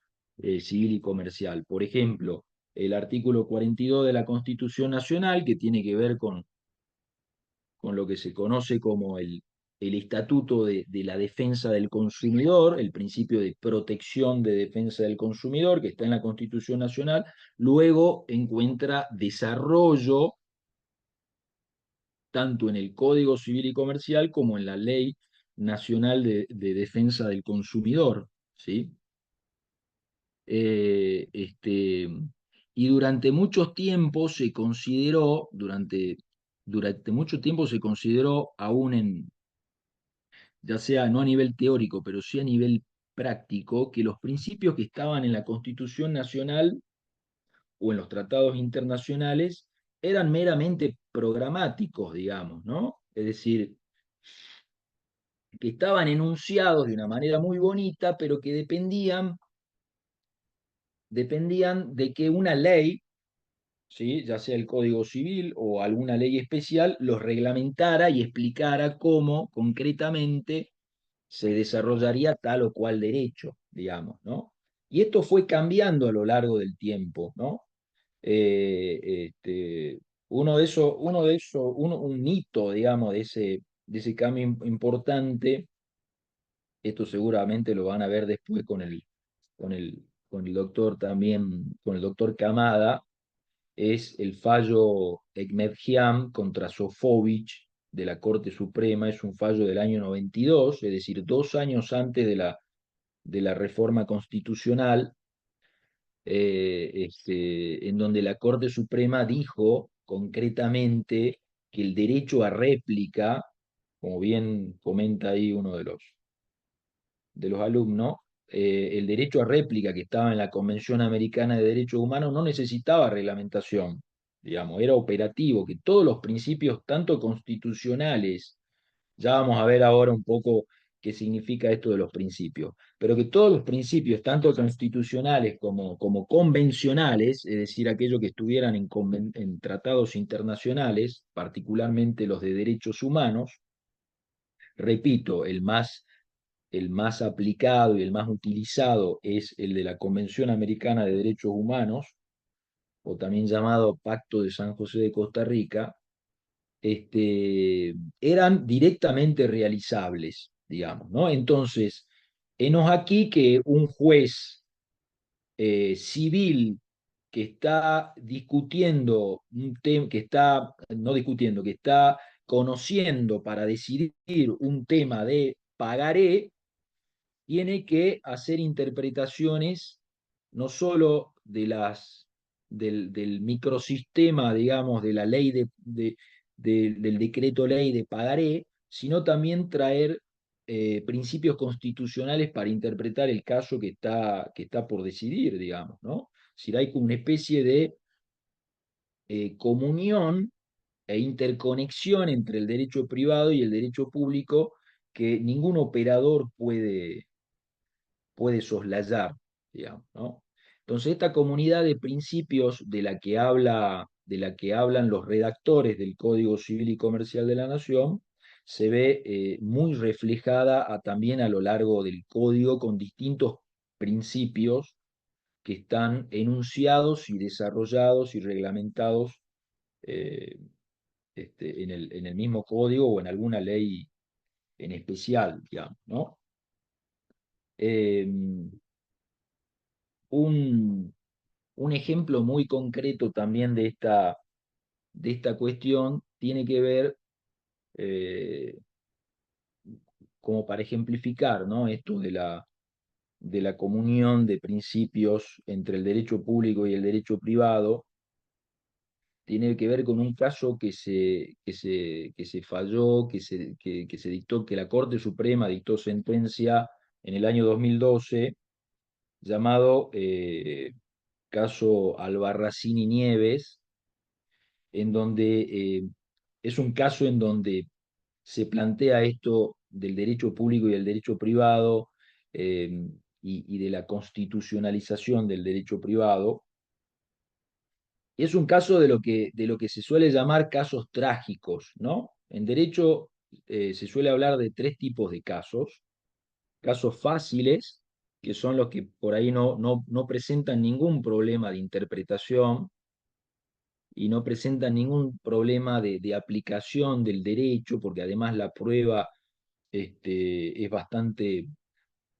civil y comercial. Por ejemplo, el artículo 42 de la Constitución Nacional, que tiene que ver con lo que se conoce como el Estatuto de la Defensa del Consumidor, el principio de protección de defensa del consumidor, que está en la Constitución Nacional, luego encuentra desarrollo tanto en el Código Civil y Comercial como en la Ley Nacional de Defensa del Consumidor, ¿sí? Eh, este, y durante mucho tiempo se consideró, durante mucho tiempo se consideró aún ya sea no a nivel teórico, pero sí a nivel práctico, que los principios que estaban en la Constitución Nacional o en los tratados internacionales eran meramente programáticos, digamos, ¿no? Es decir, que estaban enunciados de una manera muy bonita, pero que dependían de que una ley, ¿sí? Ya sea el Código Civil o alguna ley especial, los reglamentara y explicara cómo concretamente se desarrollaría tal o cual derecho, digamos, ¿no? Y esto fue cambiando a lo largo del tiempo, ¿no? Eh, este, un hito, digamos, de ese cambio importante, esto seguramente lo van a ver después con el doctor también, con el doctor Camada, es el fallo Ekmedjian contra Sofovich de la Corte Suprema, es un fallo del año 92, es decir, 2 años antes de la reforma constitucional, en donde la Corte Suprema dijo concretamente que el derecho a réplica, como bien comenta ahí uno de los alumnos, el derecho a réplica que estaba en la Convención Americana de Derechos Humanos no necesitaba reglamentación, digamos, era operativo, que todos los principios, tanto constitucionales, ya vamos a ver ahora un poco qué significa esto de los principios, pero que todos los principios, tanto constitucionales como convencionales, es decir, aquellos que estuvieran en tratados internacionales, particularmente los de derechos humanos, repito, el más aplicado y el más utilizado es el de la Convención Americana de Derechos Humanos, o también llamado Pacto de San José de Costa Rica, eran directamente realizables, digamos, ¿no? Entonces, enos aquí que un juez civil que está discutiendo un tema, que está, no discutiendo, que está conociendo para decidir un tema de pagaré, tiene que hacer interpretaciones no solo del microsistema, digamos, de la ley del decreto ley de pagaré, sino también traer principios constitucionales para interpretar el caso que está por decidir, digamos, ¿no? Si hay como una especie de comunión e interconexión entre el derecho privado y el derecho público que ningún operador puede soslayar, digamos, ¿no? Entonces, esta comunidad de principios de la que hablan los redactores del Código Civil y Comercial de la Nación se ve muy reflejada también a lo largo del código con distintos principios que están enunciados y desarrollados y reglamentados eh, en el mismo código o en alguna ley en especial, digamos, ¿no? Eh, un, un ejemplo muy concreto también de esta cuestión tiene que ver, eh, como para ejemplificar, ¿no? Esto de la comunión de principios entre el derecho público y el derecho privado, tiene que ver con un caso que se falló, que se dictó, que la Corte Suprema dictó sentencia en el año 2012, llamado caso Albarracín y Nieves, en donde es un caso en donde se plantea esto del derecho público y el derecho privado, eh, y de la constitucionalización del derecho privado. Es un caso de lo que se suele llamar casos trágicos, ¿no? En derecho se suele hablar de tres tipos de casos: casos fáciles, que son los que por ahí no presentan ningún problema de interpretación y no presentan ningún problema de aplicación del derecho, porque además la prueba es bastante,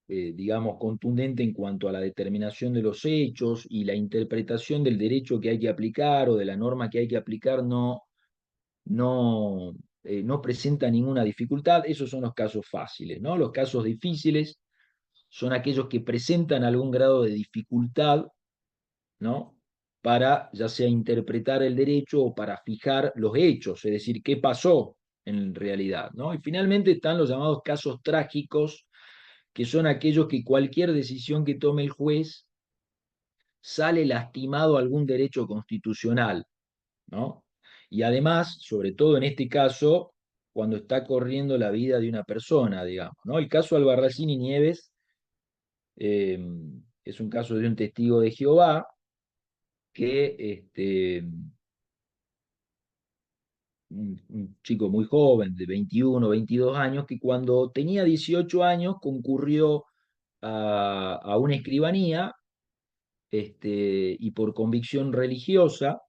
digamos, contundente en cuanto a la determinación de los hechos, y la interpretación del derecho que hay que aplicar o de la norma que hay que aplicar no, no presenta ninguna dificultad. Esos son los casos fáciles, ¿no? Los casos difíciles son aquellos que presentan algún grado de dificultad, ¿no? Para ya sea interpretar el derecho o para fijar los hechos, es decir, qué pasó en realidad, ¿no? Y finalmente están los llamados casos trágicos, que son aquellos que cualquier decisión que tome el juez sale lastimado algún derecho constitucional, ¿no? Y además, sobre todo en este caso, cuando está corriendo la vida de una persona, digamos, ¿no? El caso Albarracín y Nieves eh, es un caso de un testigo de Jehová que un chico muy joven, de 21, 22 años, que cuando tenía 18 años concurrió a una escribanía, y por convicción religiosa,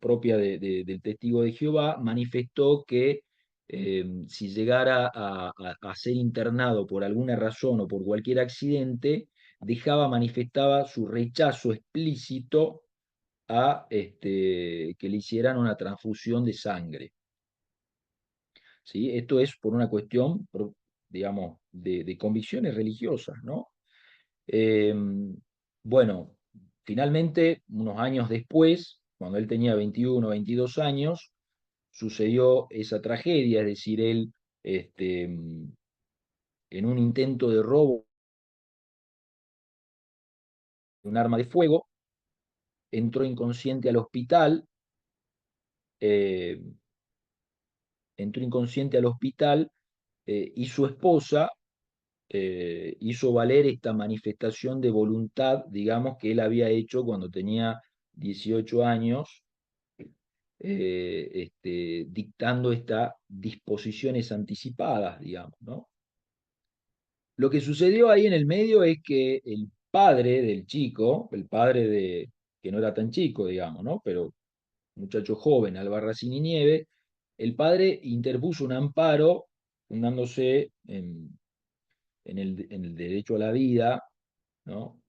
propia del testigo de Jehová, manifestó que si llegara a ser internado por alguna razón o por cualquier accidente, manifestaba su rechazo explícito a que le hicieran una transfusión de sangre. ¿Sí? Esto es por una cuestión, digamos, de convicciones religiosas, ¿no? Eh, bueno, finalmente, unos años después, cuando él tenía 21 22 años, sucedió esa tragedia, es decir, él, en un intento de robo de un arma de fuego, entró inconsciente al hospital, eh, y su esposa hizo valer esta manifestación de voluntad, digamos, que él había hecho cuando tenía 18 años, dictando estas disposiciones anticipadas, digamos, ¿no? Lo que sucedió ahí en el medio es que el padre del chico, que no era tan chico, digamos, ¿no? Pero muchacho joven, Albarracín y Nieve, el padre interpuso un amparo fundándose en el derecho a la vida, ¿no?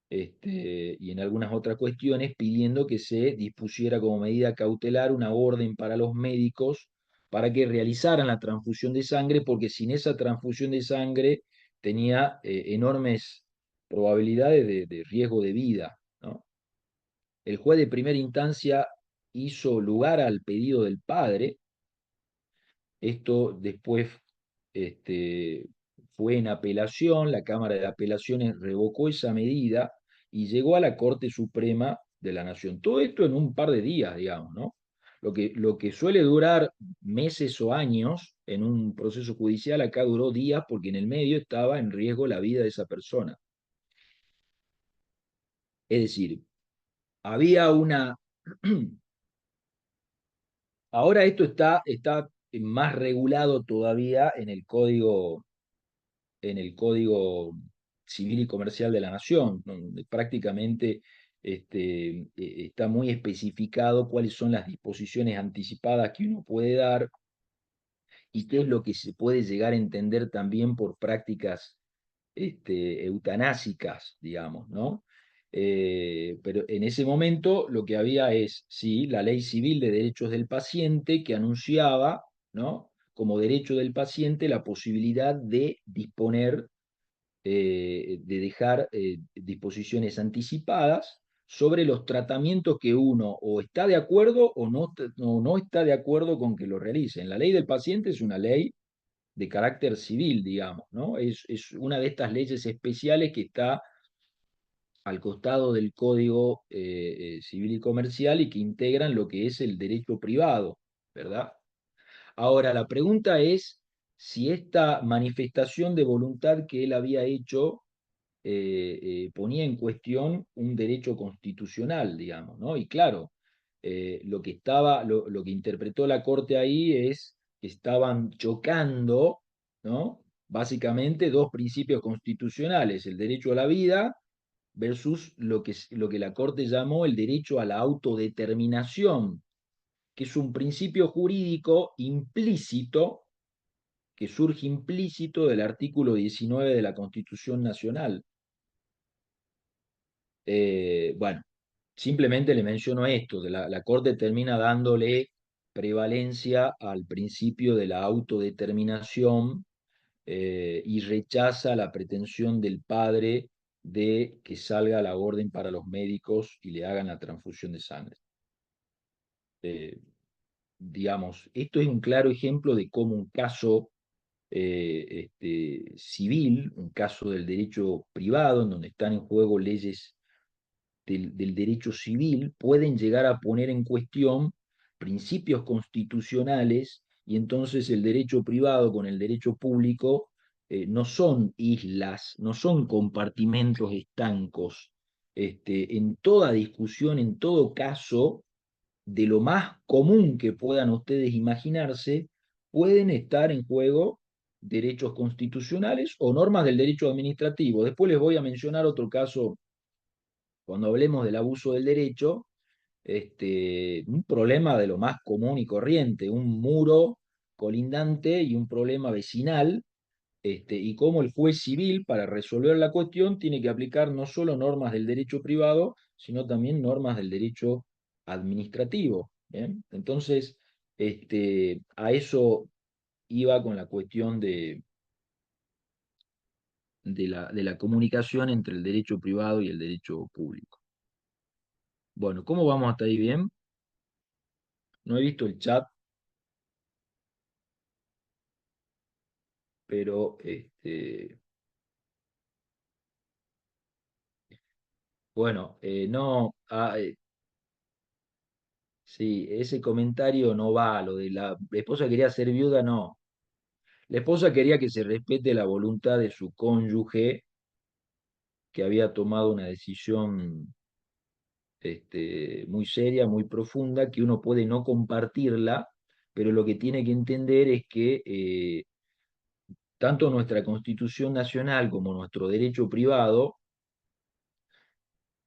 Y en algunas otras cuestiones, pidiendo que se dispusiera como medida cautelar una orden para los médicos para que realizaran la transfusión de sangre, porque sin esa transfusión de sangre tenía enormes probabilidades de riesgo de vida, ¿no? El juez de primera instancia hizo lugar al pedido del padre. Esto después fue en apelación, la Cámara de Apelaciones revocó esa medida y llegó a la Corte Suprema de la Nación. Todo esto en un par de días, digamos, ¿no? Lo que suele durar meses o años en un proceso judicial, acá duró días porque en el medio estaba en riesgo la vida de esa persona. Es decir, había una... Ahora esto está más regulado todavía en el Código Civil y Comercial de la Nación, donde prácticamente está muy especificado cuáles son las disposiciones anticipadas que uno puede dar y qué es lo que se puede llegar a entender también por prácticas eutanásicas, digamos, ¿no? Pero en ese momento lo que había es, sí, la Ley Civil de Derechos del Paciente, que anunciaba, ¿no?, como derecho del paciente la posibilidad de disponer, de dejar disposiciones anticipadas sobre los tratamientos que uno o está de acuerdo o no está de acuerdo con que lo realicen. La ley del paciente es una ley de carácter civil, digamos, ¿no? Es una de estas leyes especiales que está al costado del Código Civil y Comercial y que integran lo que es el derecho privado, ¿verdad? Ahora, la pregunta es si esta manifestación de voluntad que él había hecho ponía en cuestión un derecho constitucional, digamos, ¿no? Y claro, lo que interpretó la Corte ahí es que estaban chocando, ¿no? Básicamente dos principios constitucionales, el derecho a la vida versus lo que la Corte llamó el derecho a la autodeterminación, que es un principio jurídico implícito, que surge implícito del artículo 19 de la Constitución Nacional. Bueno, simplemente le menciono esto, que la Corte termina dándole prevalencia al principio de la autodeterminación, y rechaza la pretensión del padre de que salga la orden para los médicos y le hagan la transfusión de sangre. Eh, digamos, esto es un claro ejemplo de cómo un caso civil, un caso del derecho privado, en donde están en juego leyes del derecho civil, pueden llegar a poner en cuestión principios constitucionales, y entonces el derecho privado con el derecho público no son islas, no son compartimentos estancos. En toda discusión, en todo caso, de lo más común que puedan ustedes imaginarse, pueden estar en juego derechos constitucionales o normas del derecho administrativo. Después les voy a mencionar otro caso cuando hablemos del abuso del derecho, un problema de lo más común y corriente, un muro colindante y un problema vecinal, y cómo el juez civil, para resolver la cuestión, tiene que aplicar no solo normas del derecho privado, sino también normas del derecho administrativo. ¿Bien? Entonces, a eso iba con la cuestión de la comunicación entre el derecho privado y el derecho público. Bueno, ¿cómo vamos hasta ahí? ¿Bien? No he visto el chat, pero bueno, no, sí, ese comentario no va, lo de la esposa quería ser viuda, no. La esposa quería que se respete la voluntad de su cónyuge, que había tomado una decisión muy seria, muy profunda, que uno puede no compartirla, pero lo que tiene que entender es que tanto nuestra Constitución Nacional como nuestro derecho privado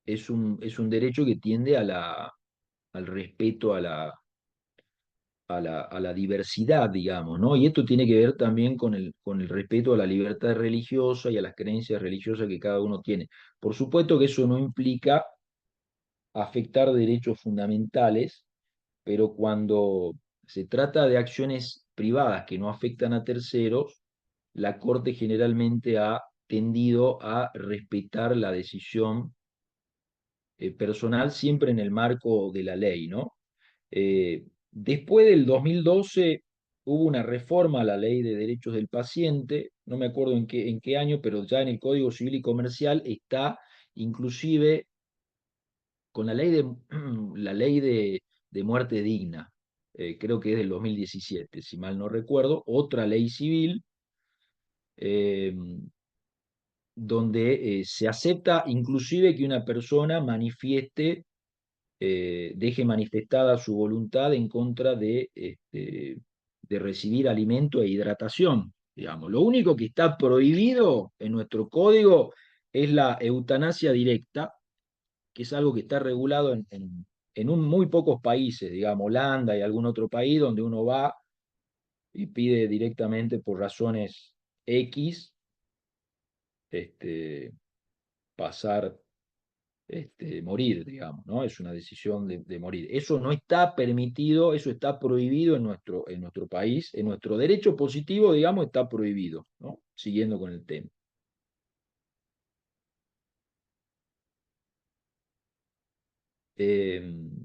es un derecho que tiende al respeto a la diversidad, digamos, ¿no? Y esto tiene que ver también con el respeto a la libertad religiosa y a las creencias religiosas que cada uno tiene. Por supuesto que eso no implica afectar derechos fundamentales, pero cuando se trata de acciones privadas que no afectan a terceros, la Corte generalmente ha tendido a respetar la decisión personal siempre en el marco de la ley, ¿no? Después del 2012 hubo una reforma a la ley de derechos del paciente, no me acuerdo en qué año, pero ya en el Código Civil y Comercial está inclusive con la ley de muerte digna. Creo que es del 2017, si mal no recuerdo, otra ley civil, eh, donde se acepta inclusive que una persona deje manifestada su voluntad en contra de recibir alimento e hidratación, digamos. Lo único que está prohibido en nuestro código es la eutanasia directa, que es algo que está regulado en muy pocos países, digamos, Holanda y algún otro país donde uno va y pide directamente por razones X, este, pasar, morir, digamos, ¿no? Es una decisión de morir. Eso no está permitido, eso está prohibido en nuestro país, en nuestro derecho positivo, digamos, está prohibido, ¿no? Siguiendo con el tema. Eh,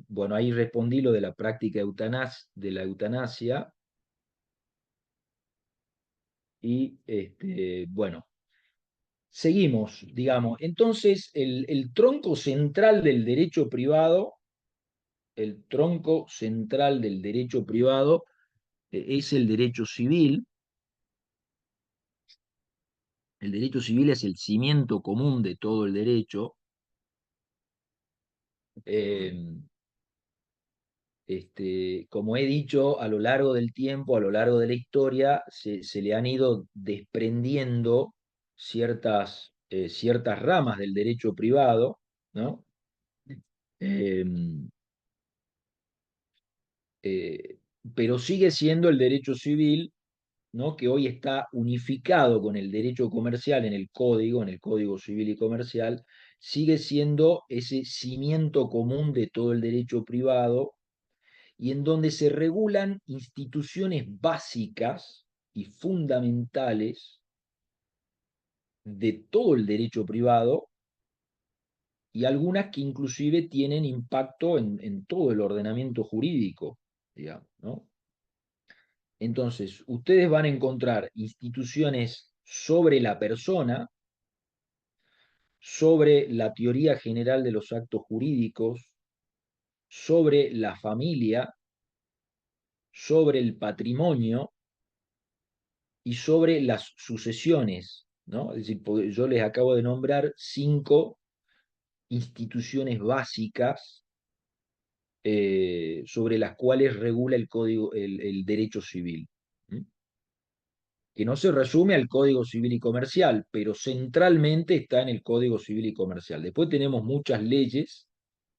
bueno, ahí respondí lo de la práctica de la eutanasia y, bueno, seguimos, digamos. Entonces, el tronco central del derecho privado, el tronco central del derecho privado es el derecho civil. El derecho civil es el cimiento común de todo el derecho. Eh, Como he dicho, a lo largo del tiempo, a lo largo de la historia, se le han ido desprendiendo ciertas ramas del derecho privado, ¿no? Eh, eh, pero sigue siendo el derecho civil, ¿no? Que hoy está unificado con el derecho comercial en el Código Civil y Comercial, sigue siendo ese cimiento común de todo el derecho privado y en donde se regulan instituciones básicas y fundamentales de todo el derecho privado y algunas que inclusive tienen impacto en todo el ordenamiento jurídico, digamos, ¿no? Entonces, ustedes van a encontrar instituciones sobre la persona, sobre la teoría general de los actos jurídicos, sobre la familia, sobre el patrimonio y sobre las sucesiones, ¿no? Es decir, yo les acabo de nombrar 5 instituciones básicas sobre las cuales regula el código, el derecho civil, ¿m? Que no se resume al Código Civil y Comercial, pero centralmente está en el Código Civil y Comercial. Después tenemos muchas leyes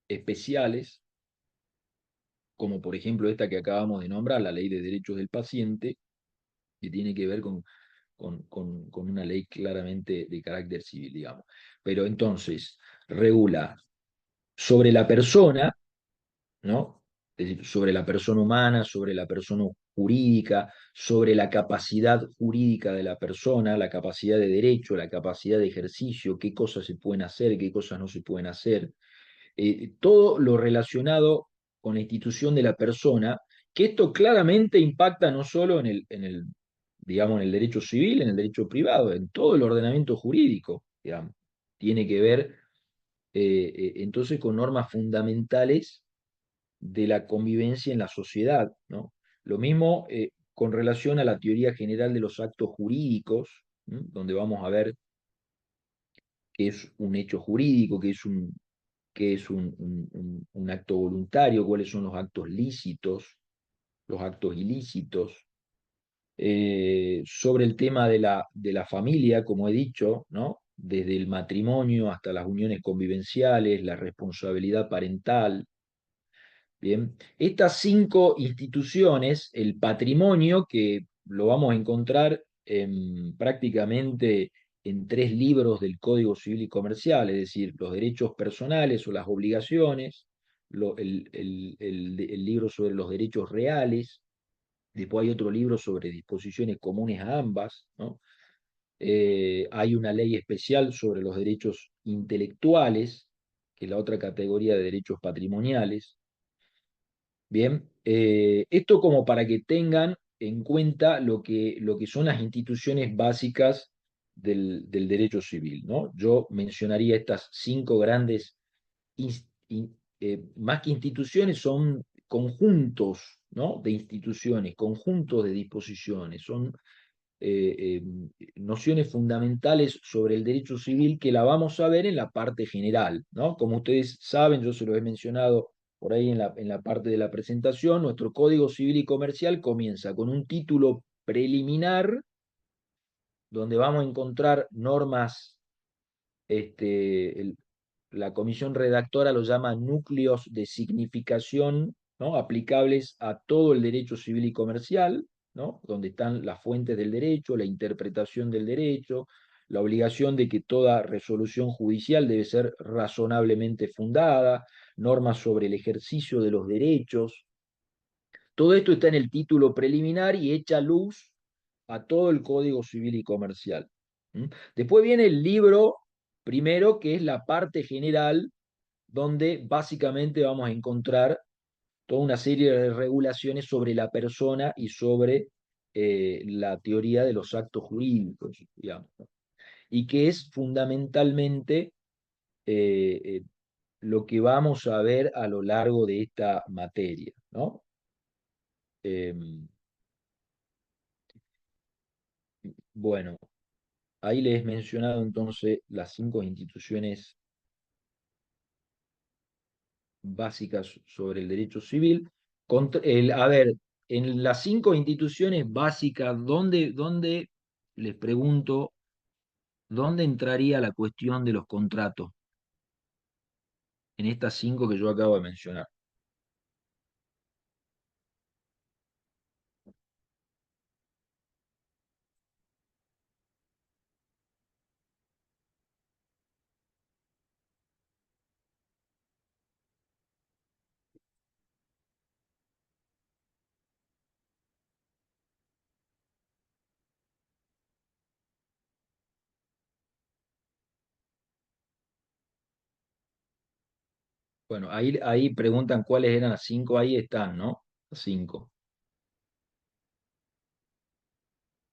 especiales, como por ejemplo esta que acabamos de nombrar, la Ley de Derechos del Paciente, que tiene que ver con una ley claramente de carácter civil, digamos. Pero entonces, regula sobre la persona, ¿no? Es decir, sobre la persona humana, sobre la persona jurídica, sobre la capacidad jurídica de la persona, la capacidad de derecho, la capacidad de ejercicio, qué cosas se pueden hacer, qué cosas no se pueden hacer, todo lo relacionado con la institución de la persona, que esto claramente impacta no solo digamos, en el derecho civil, en el derecho privado, en todo el ordenamiento jurídico, digamos. Tiene que ver entonces con normas fundamentales de la convivencia en la sociedad, ¿no? Lo mismo con relación a la teoría general de los actos jurídicos, ¿no? Donde vamos a ver qué es un hecho jurídico, qué es un acto voluntario, cuáles son los actos lícitos, los actos ilícitos, sobre el tema de la familia, como he dicho, ¿no? Desde el matrimonio hasta las uniones convivenciales, la responsabilidad parental. Bien, estas 5 instituciones, el patrimonio, que lo vamos a encontrar prácticamente en 3 libros del Código Civil y Comercial, es decir, los derechos personales o las obligaciones, el libro sobre los derechos reales, después hay otro libro sobre disposiciones comunes a ambas, ¿no? Hay una ley especial sobre los derechos intelectuales, que es la otra categoría de derechos patrimoniales. Bien, esto como para que tengan en cuenta lo que son las instituciones básicas del derecho civil, ¿no? Yo mencionaría estas 5 grandes, más que instituciones, son conjuntos, ¿no? De instituciones, conjuntos de disposiciones, son nociones fundamentales sobre el derecho civil que la vamos a ver en la parte general, ¿no? Como ustedes saben, yo se lo he mencionado por ahí en la parte de la presentación, nuestro Código Civil y Comercial comienza con un título preliminar donde vamos a encontrar normas, la comisión redactora lo llama núcleos de significación, ¿no? Aplicables a todo el derecho civil y comercial, ¿no? Donde están las fuentes del derecho, la interpretación del derecho, la obligación de que toda resolución judicial debe ser razonablemente fundada, normas sobre el ejercicio de los derechos. Todo esto está en el título preliminar y echa luz a todo el Código Civil y Comercial. ¿Mm? Después viene el libro primero, que es la parte general, donde básicamente vamos a encontrar toda una serie de regulaciones sobre la persona y sobre la teoría de los actos jurídicos, digamos, ¿no? Y que es fundamentalmente eh, eh, lo que vamos a ver a lo largo de esta materia, ¿no? Bueno, ahí les he mencionado entonces las 5 instituciones básicas sobre el derecho civil. A ver, en las 5 instituciones básicas, ¿dónde, les pregunto, dónde entraría la cuestión de los contratos? En estas 5 que yo acabo de mencionar. Bueno, ahí preguntan cuáles eran las 5, ahí están, ¿no? Las 5.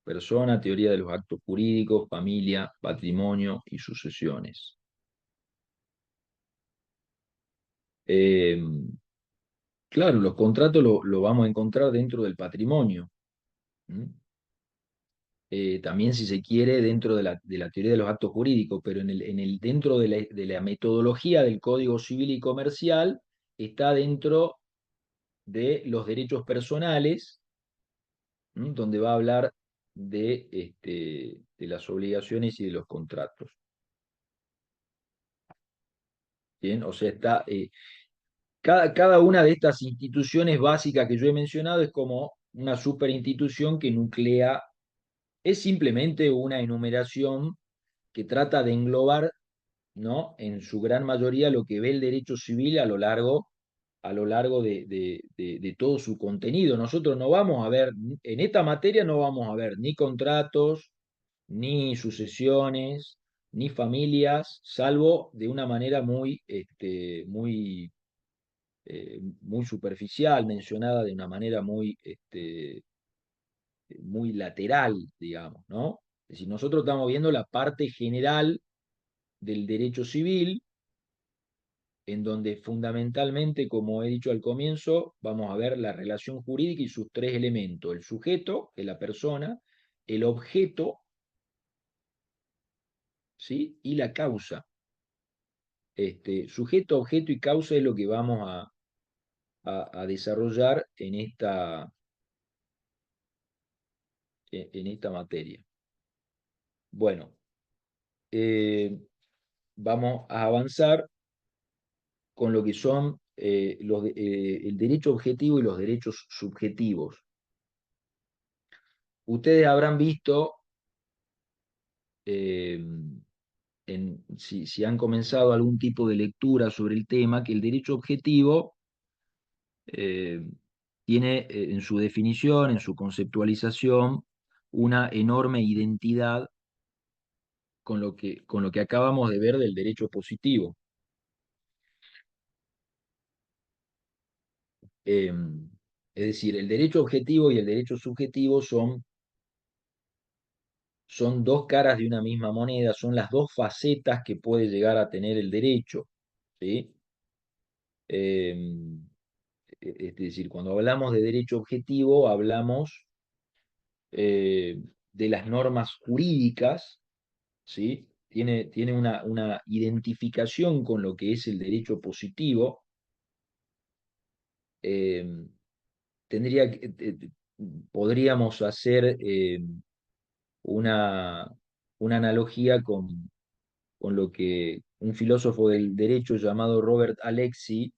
Persona, teoría de los actos jurídicos, familia, patrimonio y sucesiones. Eh, claro, los contratos lo vamos a encontrar dentro del patrimonio. ¿Mm? También, si se quiere, dentro de la teoría de los actos jurídicos, pero dentro de la metodología del Código Civil y Comercial está dentro de los derechos personales, donde va a hablar de las obligaciones y de los contratos. Bien, o sea, cada una de estas instituciones básicas que yo he mencionado es como una superinstitución que nuclea, es simplemente una enumeración que trata de englobar, ¿no?, en su gran mayoría lo que ve el derecho civil a lo largo de todo su contenido. Nosotros no vamos a ver, en esta materia no vamos a ver ni contratos, ni sucesiones, ni familias, salvo de una manera muy superficial, mencionada de una manera muy lateral, digamos, ¿no? Es decir, nosotros estamos viendo la parte general del derecho civil, en donde fundamentalmente, como he dicho al comienzo, vamos a ver la relación jurídica y sus 3 elementos: el sujeto, que es la persona, el objeto, ¿sí?, y la causa. Sujeto, objeto y causa es lo que vamos a desarrollar en esta materia. Bueno, vamos a avanzar con lo que son el derecho objetivo y los derechos subjetivos. Ustedes habrán visto, eh, si han comenzado algún tipo de lectura sobre el tema, que el derecho objetivo eh, tiene en su definición, en su conceptualización, una enorme identidad con lo que acabamos de ver del derecho positivo. Eh, es decir, el derecho objetivo y el derecho subjetivo son dos caras de una misma moneda, son las dos facetas que puede llegar a tener el derecho, ¿sí? Es decir, cuando hablamos de derecho objetivo, hablamos de las normas jurídicas, ¿sí? Tiene una identificación con lo que es el derecho positivo. eh, podríamos hacer una, una analogía con lo que un filósofo del derecho llamado Robert Alexy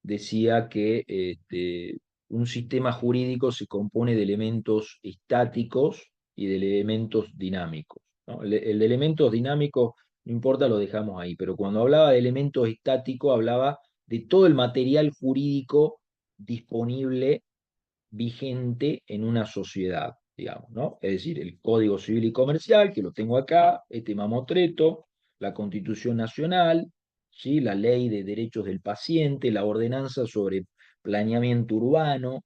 decía, que un sistema jurídico se compone de elementos estáticos y de elementos dinámicos, ¿no? El de elementos dinámicos, no importa, lo dejamos ahí, pero cuando hablaba de elementos estáticos, hablaba de todo el material jurídico disponible, vigente en una sociedad, digamos, ¿no? Es decir, el Código Civil y Comercial, que lo tengo acá, este mamotreto, la Constitución Nacional, ¿sí?, la Ley de Derechos del Paciente, la Ordenanza sobre Planeamiento Urbano,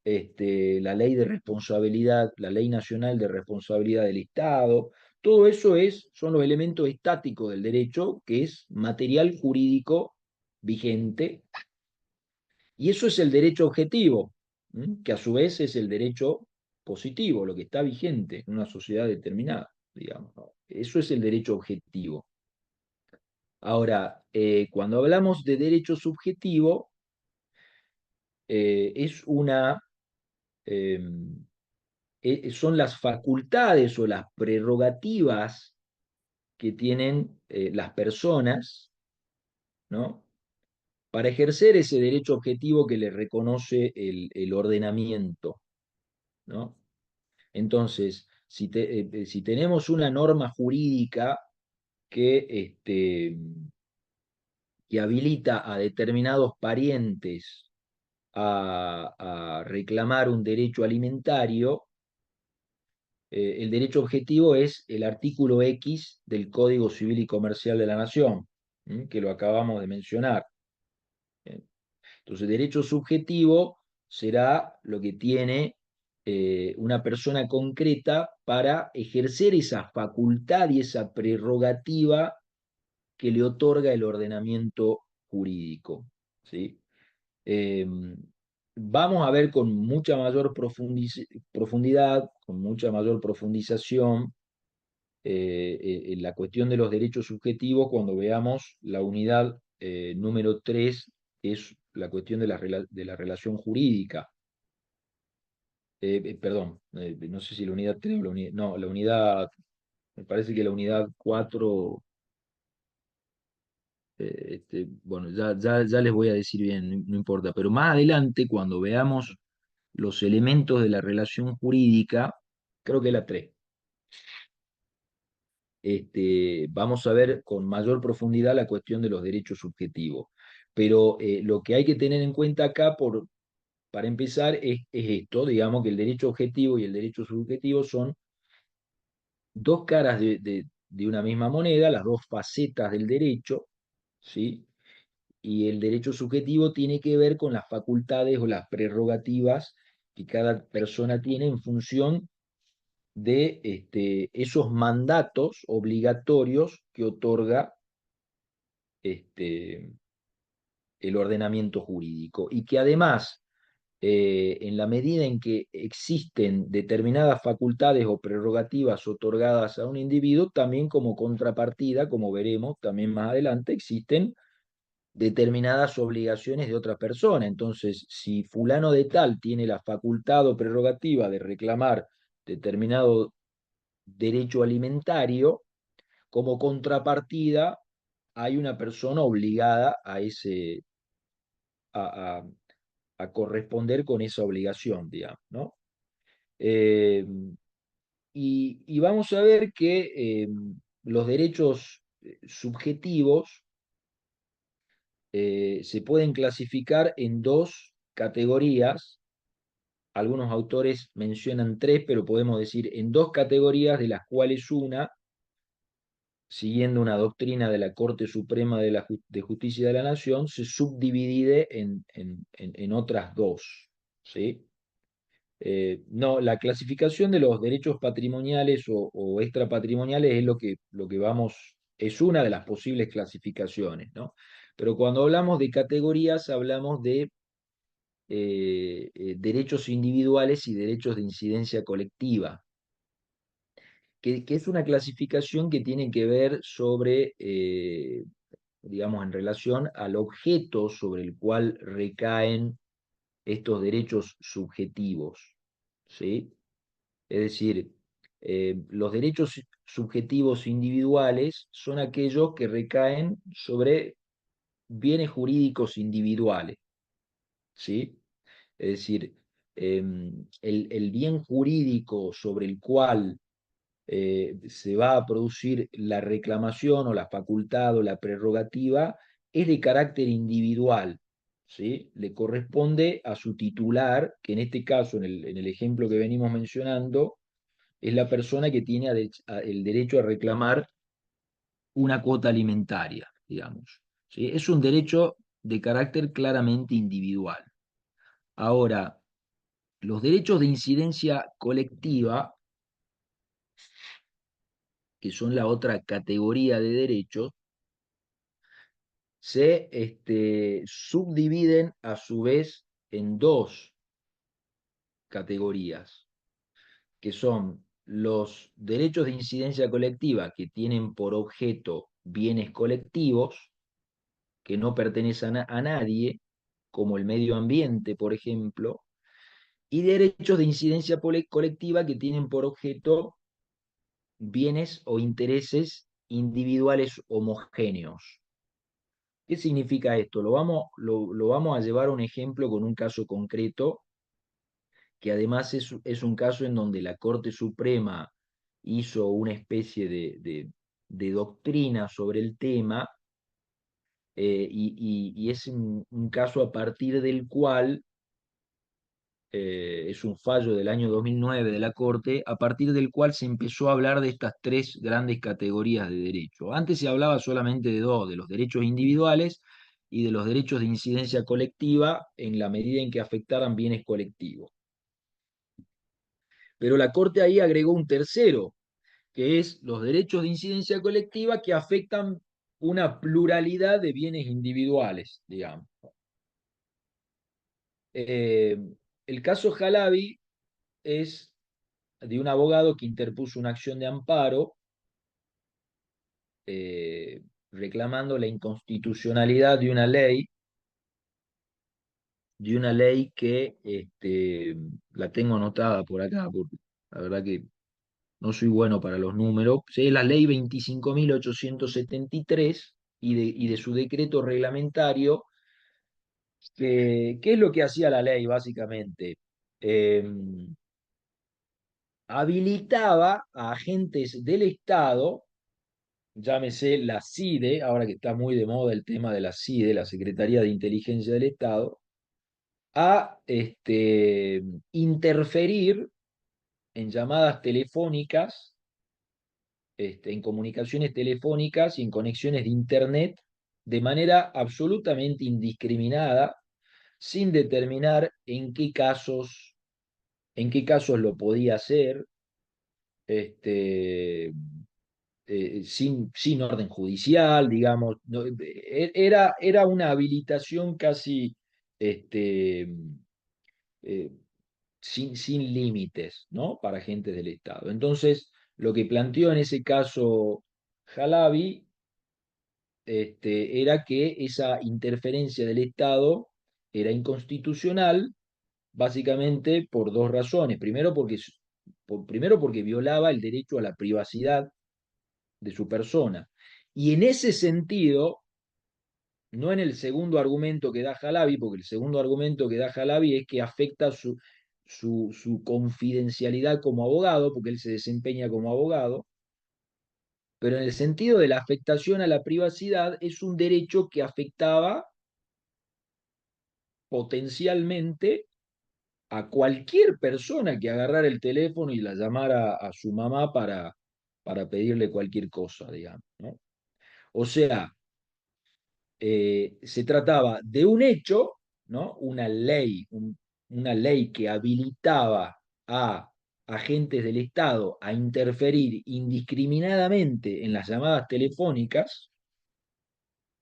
la Ley de Responsabilidad, la Ley Nacional de Responsabilidad del Estado. Todo eso son los elementos estáticos del derecho, que es material jurídico vigente, y eso es el derecho objetivo, que a su vez es el derecho positivo, lo que está vigente en una sociedad determinada. digamos, ¿no? Eso es el derecho objetivo. Ahora, cuando hablamos de derecho subjetivo, es eh, son las facultades o las prerrogativas que tienen las personas, ¿no? Para ejercer ese derecho objetivo que le reconoce el ordenamiento, ¿no? Entonces, si tenemos una norma jurídica que, que habilita a determinados parientes a reclamar un derecho alimentario, el derecho objetivo es el artículo X del Código Civil y Comercial de la Nación, que lo acabamos de mencionar. Entonces, derecho subjetivo será lo que tiene una persona concreta para ejercer esa facultad y esa prerrogativa que le otorga el ordenamiento jurídico. ¿Sí? Eh, Vamos a ver con mucha mayor profundidad, con mucha mayor profundización, en la cuestión de los derechos subjetivos cuando veamos la unidad número 3, que es la cuestión de la relación jurídica. Perdón, no sé si la unidad 3 o la unidad... No, la unidad, me parece que la unidad 4, bueno, ya les voy a decir bien, no, no importa, pero más adelante, cuando veamos los elementos de la relación jurídica, creo que la 3, vamos a ver con mayor profundidad la cuestión de los derechos subjetivos. Pero lo que hay que tener en cuenta acá, para empezar, es esto, digamos que el derecho objetivo y el derecho subjetivo son dos caras de una misma moneda, las dos facetas del derecho, ¿sí? Y el derecho subjetivo tiene que ver con las facultades o las prerrogativas que cada persona tiene en función de esos mandatos obligatorios que otorga este, el ordenamiento jurídico y que además, en la medida en que existen determinadas facultades o prerrogativas otorgadas a un individuo, también como contrapartida, como veremos también más adelante, existen determinadas obligaciones de otra persona. Entonces, si fulano de tal tiene la facultad o prerrogativa de reclamar determinado derecho alimentario, como contrapartida hay una persona obligada a, a, a corresponder con esa obligación, digamos, ¿no? Eh, y vamos a ver que los derechos subjetivos se pueden clasificar en dos categorías. Algunos autores mencionan tres, pero podemos decir en dos categorías, de las cuales una, siguiendo una doctrina de la Corte Suprema de Justicia de la Nación, se subdivide en otras dos. ¿Sí? No, la clasificación de los derechos patrimoniales o extrapatrimoniales es lo que vamos, es una de las posibles clasificaciones, ¿no? Pero cuando hablamos de categorías, hablamos de derechos individuales y derechos de incidencia colectiva, que es una clasificación que tiene que ver sobre, digamos, en relación al objeto sobre el cual recaen estos derechos subjetivos, ¿sí? Es decir, los derechos subjetivos individuales son aquellos que recaen sobre bienes jurídicos individuales, ¿sí? Es decir, el bien jurídico sobre el cual se va a producir la reclamación o la facultad o la prerrogativa es de carácter individual, ¿sí? Le corresponde a su titular, que en este caso, en el ejemplo que venimos mencionando, es la persona que tiene el derecho a reclamar una cuota alimentaria, digamos. ¿Sí? Es un derecho de carácter claramente individual. Ahora, los derechos de incidencia colectiva, que son la otra categoría de derechos, se subdividen a su vez en dos categorías, que son los derechos de incidencia colectiva que tienen por objeto bienes colectivos que no pertenecen a nadie, como el medio ambiente, por ejemplo, y derechos de incidencia colectiva que tienen por objeto bienes o intereses individuales homogéneos. ¿Qué significa esto? Lo vamos a llevar a un ejemplo con un caso concreto, que además es un caso en donde la Corte Suprema hizo una especie de doctrina sobre el tema, y es un caso a partir del cual, es un fallo del año 2009 de la Corte, a partir del cual se empezó a hablar de estas tres grandes categorías de derecho. Antes se hablaba solamente de dos, de los derechos individuales y de los derechos de incidencia colectiva en la medida en que afectaran bienes colectivos. Pero la Corte ahí agregó un tercero, que es los derechos de incidencia colectiva que afectan una pluralidad de bienes individuales, digamos. Eh, el caso Jalabi es de un abogado que interpuso una acción de amparo, eh, reclamando la inconstitucionalidad de una ley que, la tengo anotada por acá, porque la verdad que no soy bueno para los números. Sí, es la ley 25.873 y de su decreto reglamentario. ¿Qué es lo que hacía la ley, básicamente? Eh, Habilitaba a agentes del Estado, llámese la CIDE, ahora que está muy de moda el tema de la CIDE, la Secretaría de Inteligencia del Estado, a interferir en llamadas telefónicas, en comunicaciones telefónicas y en conexiones de Internet de manera absolutamente indiscriminada, sin determinar en qué casos lo podía hacer, este, sin orden judicial, digamos. No, era una habilitación casi, este, eh, sin límites, ¿no? Para agentes del Estado. Entonces, lo que planteó en ese caso Jalabi, era que esa interferencia del Estado era inconstitucional, básicamente por dos razones. Primero porque violaba el derecho a la privacidad de su persona. Y en ese sentido, no en el segundo argumento que da Jalabi, porque el segundo argumento que da Jalabi es que afecta su confidencialidad como abogado, porque él se desempeña como abogado, pero en el sentido de la afectación a la privacidad es un derecho que afectaba potencialmente a cualquier persona que agarrara el teléfono y la llamara a su mamá para pedirle cualquier cosa, digamos, ¿no? O sea, se trataba de un hecho, ¿no? Una ley que habilitaba a agentes del Estado a interferir indiscriminadamente en las llamadas telefónicas,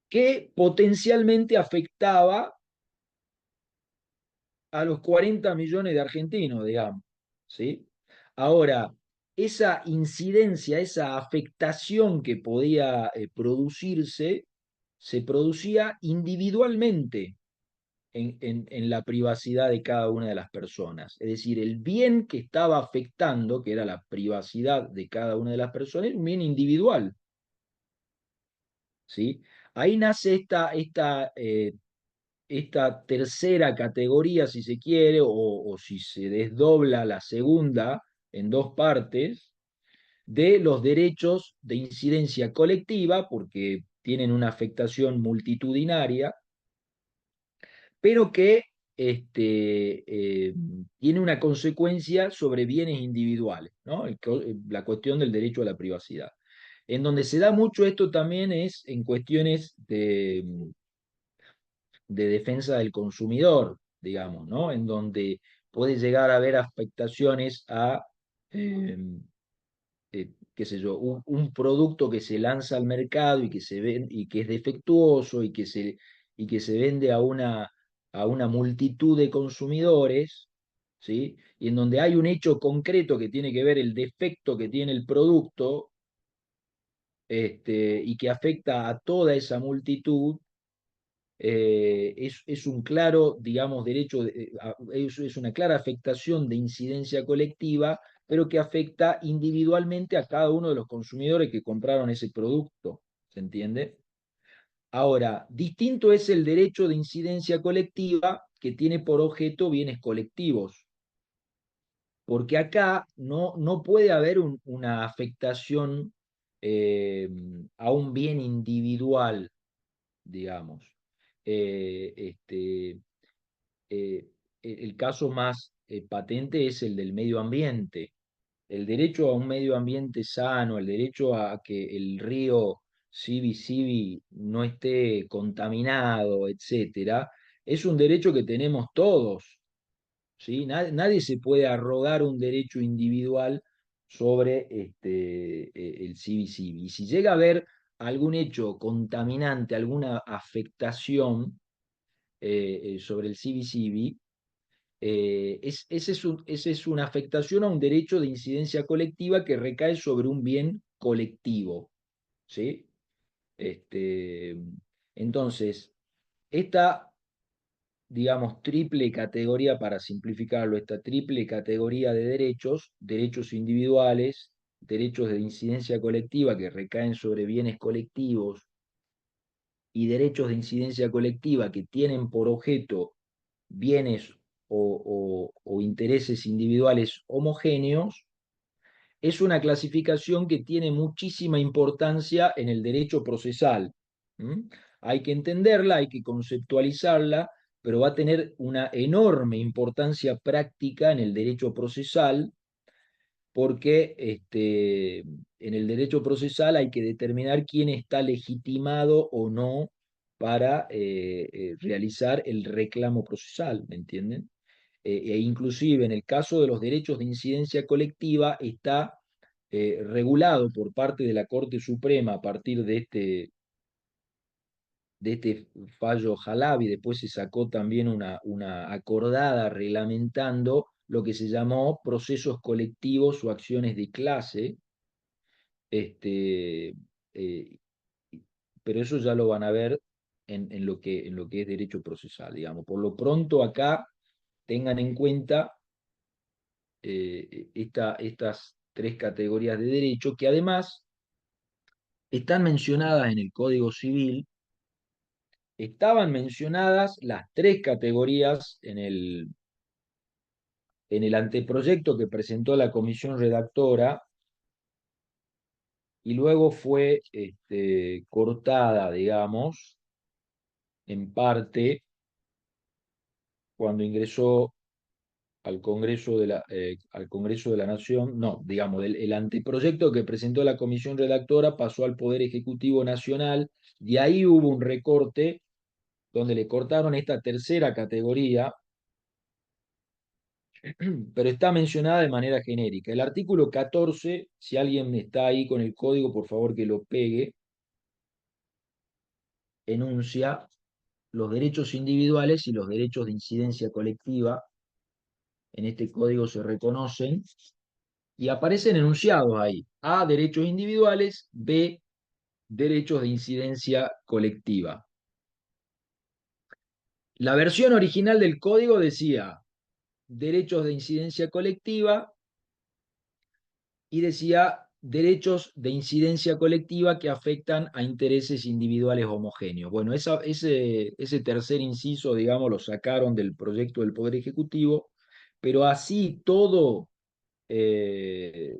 que potencialmente afectaba a los 40 millones de argentinos, digamos, ¿sí? Ahora, esa incidencia, esa afectación que podía producirse, se producía individualmente en la privacidad de cada una de las personas. Es decir, el bien que estaba afectando, que era la privacidad de cada una de las personas, era un bien individual, ¿sí? Ahí nace esta tercera categoría, si se quiere, o si se desdobla la segunda en dos partes, de los derechos de incidencia colectiva, porque tienen una afectación multitudinaria, pero que tiene una consecuencia sobre bienes individuales, ¿no? La cuestión del derecho a la privacidad. En donde se da mucho esto también es en cuestiones de defensa del consumidor, digamos, ¿no? En donde puede llegar a haber afectaciones a, eh, qué sé yo, un producto que se lanza al mercado y que es defectuoso y que se vende a una multitud de consumidores, ¿sí? Y en donde hay un hecho concreto que tiene que ver el defecto que tiene el producto, y que afecta a toda esa multitud, es un claro, digamos, derecho, es una clara afectación de incidencia colectiva, pero que afecta individualmente a cada uno de los consumidores que compraron ese producto. ¿Se entiende? Ahora, distinto es el derecho de incidencia colectiva que tiene por objeto bienes colectivos, porque acá no puede haber una afectación eh, a un bien individual, digamos. Eh, este, eh, el caso más patente es el del medio ambiente. El derecho a un medio ambiente sano, el derecho a que el río Sibi no esté contaminado, etcétera, es un derecho que tenemos todos, ¿sí? Nadie se puede arrogar un derecho individual sobre el Sibi. Y si llega a haber algún hecho contaminante, alguna afectación sobre el Sibi, esa es una afectación a un derecho de incidencia colectiva que recae sobre un bien colectivo, ¿sí? Este, entonces, esta, digamos, triple categoría, para simplificarlo, esta triple categoría de derechos, derechos individuales, derechos de incidencia colectiva que recaen sobre bienes colectivos y derechos de incidencia colectiva que tienen por objeto bienes o intereses individuales homogéneos, es una clasificación que tiene muchísima importancia en el derecho procesal. ¿Mm? Hay que entenderla, hay que conceptualizarla, pero va a tener una enorme importancia práctica en el derecho procesal, porque en el derecho procesal hay que determinar quién está legitimado o no para realizar el reclamo procesal, ¿me entienden? E inclusive en el caso de los derechos de incidencia colectiva está regulado por parte de la Corte Suprema a partir de este fallo Halabi. Después se sacó también una acordada reglamentando lo que se llamó procesos colectivos o acciones de clase, este, eh, pero eso ya lo van a ver en lo que es derecho procesal, digamos. Por lo pronto acá tengan en cuenta estas tres categorías de derecho que además están mencionadas en el Código Civil. Estaban mencionadas las tres categorías en el anteproyecto que presentó la comisión redactora y luego fue cortada, digamos, en parte cuando ingresó al Congreso de la Nación. No, digamos, el anteproyecto que presentó la comisión redactora pasó al Poder Ejecutivo Nacional, y ahí hubo un recorte donde le cortaron esta tercera categoría, pero está mencionada de manera genérica. El artículo 14, si alguien está ahí con el código, por favor que lo pegue, enuncia los derechos individuales y los derechos de incidencia colectiva. En este código se reconocen y aparecen enunciados ahí. A, derechos individuales; B, derechos de incidencia colectiva. La versión original del código decía derechos de incidencia colectiva y decía derechos de incidencia colectiva que afectan a intereses individuales homogéneos. Bueno, ese tercer inciso, digamos, lo sacaron del proyecto del Poder Ejecutivo, pero así todo, eh,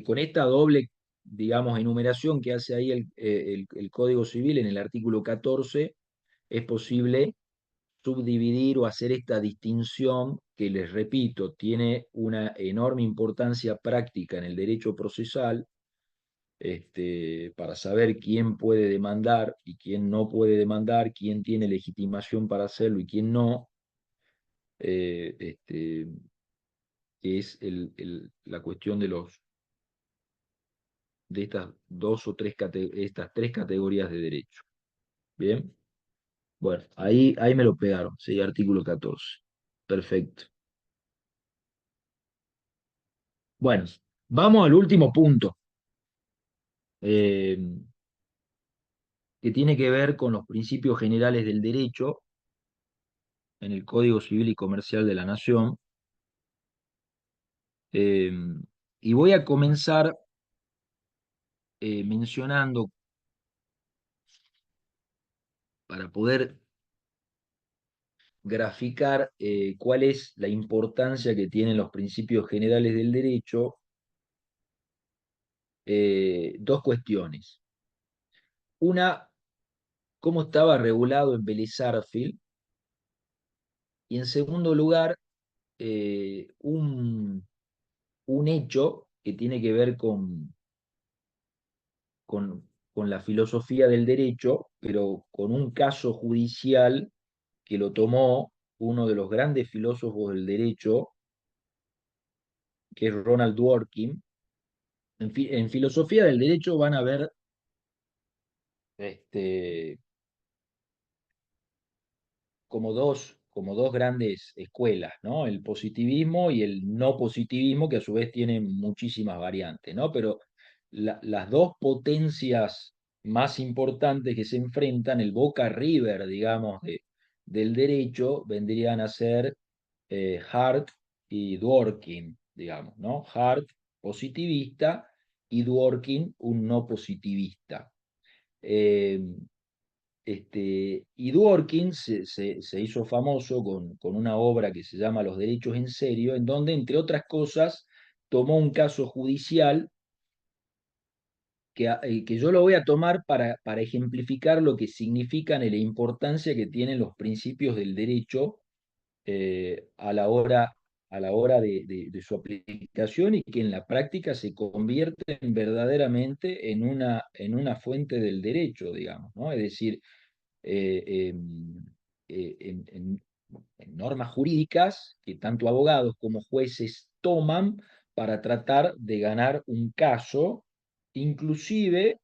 con esta doble, digamos, enumeración que hace ahí el Código Civil en el artículo 14, es posible subdividir o hacer esta distinción que, les repito, tiene una enorme importancia práctica en el derecho procesal, para saber quién puede demandar y quién no puede demandar, quién tiene legitimación para hacerlo y quién no, eh, este, que es la cuestión de estas dos o estas tres categorías de derecho. Bien, bueno, ahí me lo pegaron, sí, artículo 14. Perfecto. Bueno, vamos al último punto, eh, que tiene que ver con los principios generales del derecho en el Código Civil y Comercial de la Nación. Eh, y voy a comenzar mencionando, para poder graficar cuál es la importancia que tienen los principios generales del derecho, dos cuestiones. Una, cómo estaba regulado en Vélez Sarsfield, y en segundo lugar, un hecho que tiene que ver con la filosofía del derecho, pero con un caso judicial que lo tomó uno de los grandes filósofos del derecho, que es Ronald Dworkin. En filosofía del derecho van a ver este, como dos grandes escuelas, ¿no? El positivismo y el no positivismo, que a su vez tienen muchísimas variantes, ¿no? Pero las dos potencias más importantes que se enfrentan, el Boca River, digamos, del derecho, vendrían a ser Hart y Dworkin, digamos, ¿no? Hart, positivista, y Dworkin, un no positivista. Eh, y Dworkin se hizo famoso con una obra que se llama Los derechos en serio, en donde, entre otras cosas, tomó un caso judicial que yo lo voy a tomar para ejemplificar lo que significan y la importancia que tienen los principios del derecho a la hora de su aplicación, y que en la práctica se convierten verdaderamente en una fuente del derecho, digamos, ¿no? Es decir, eh, en normas jurídicas que tanto abogados como jueces toman para tratar de ganar un caso, inclusive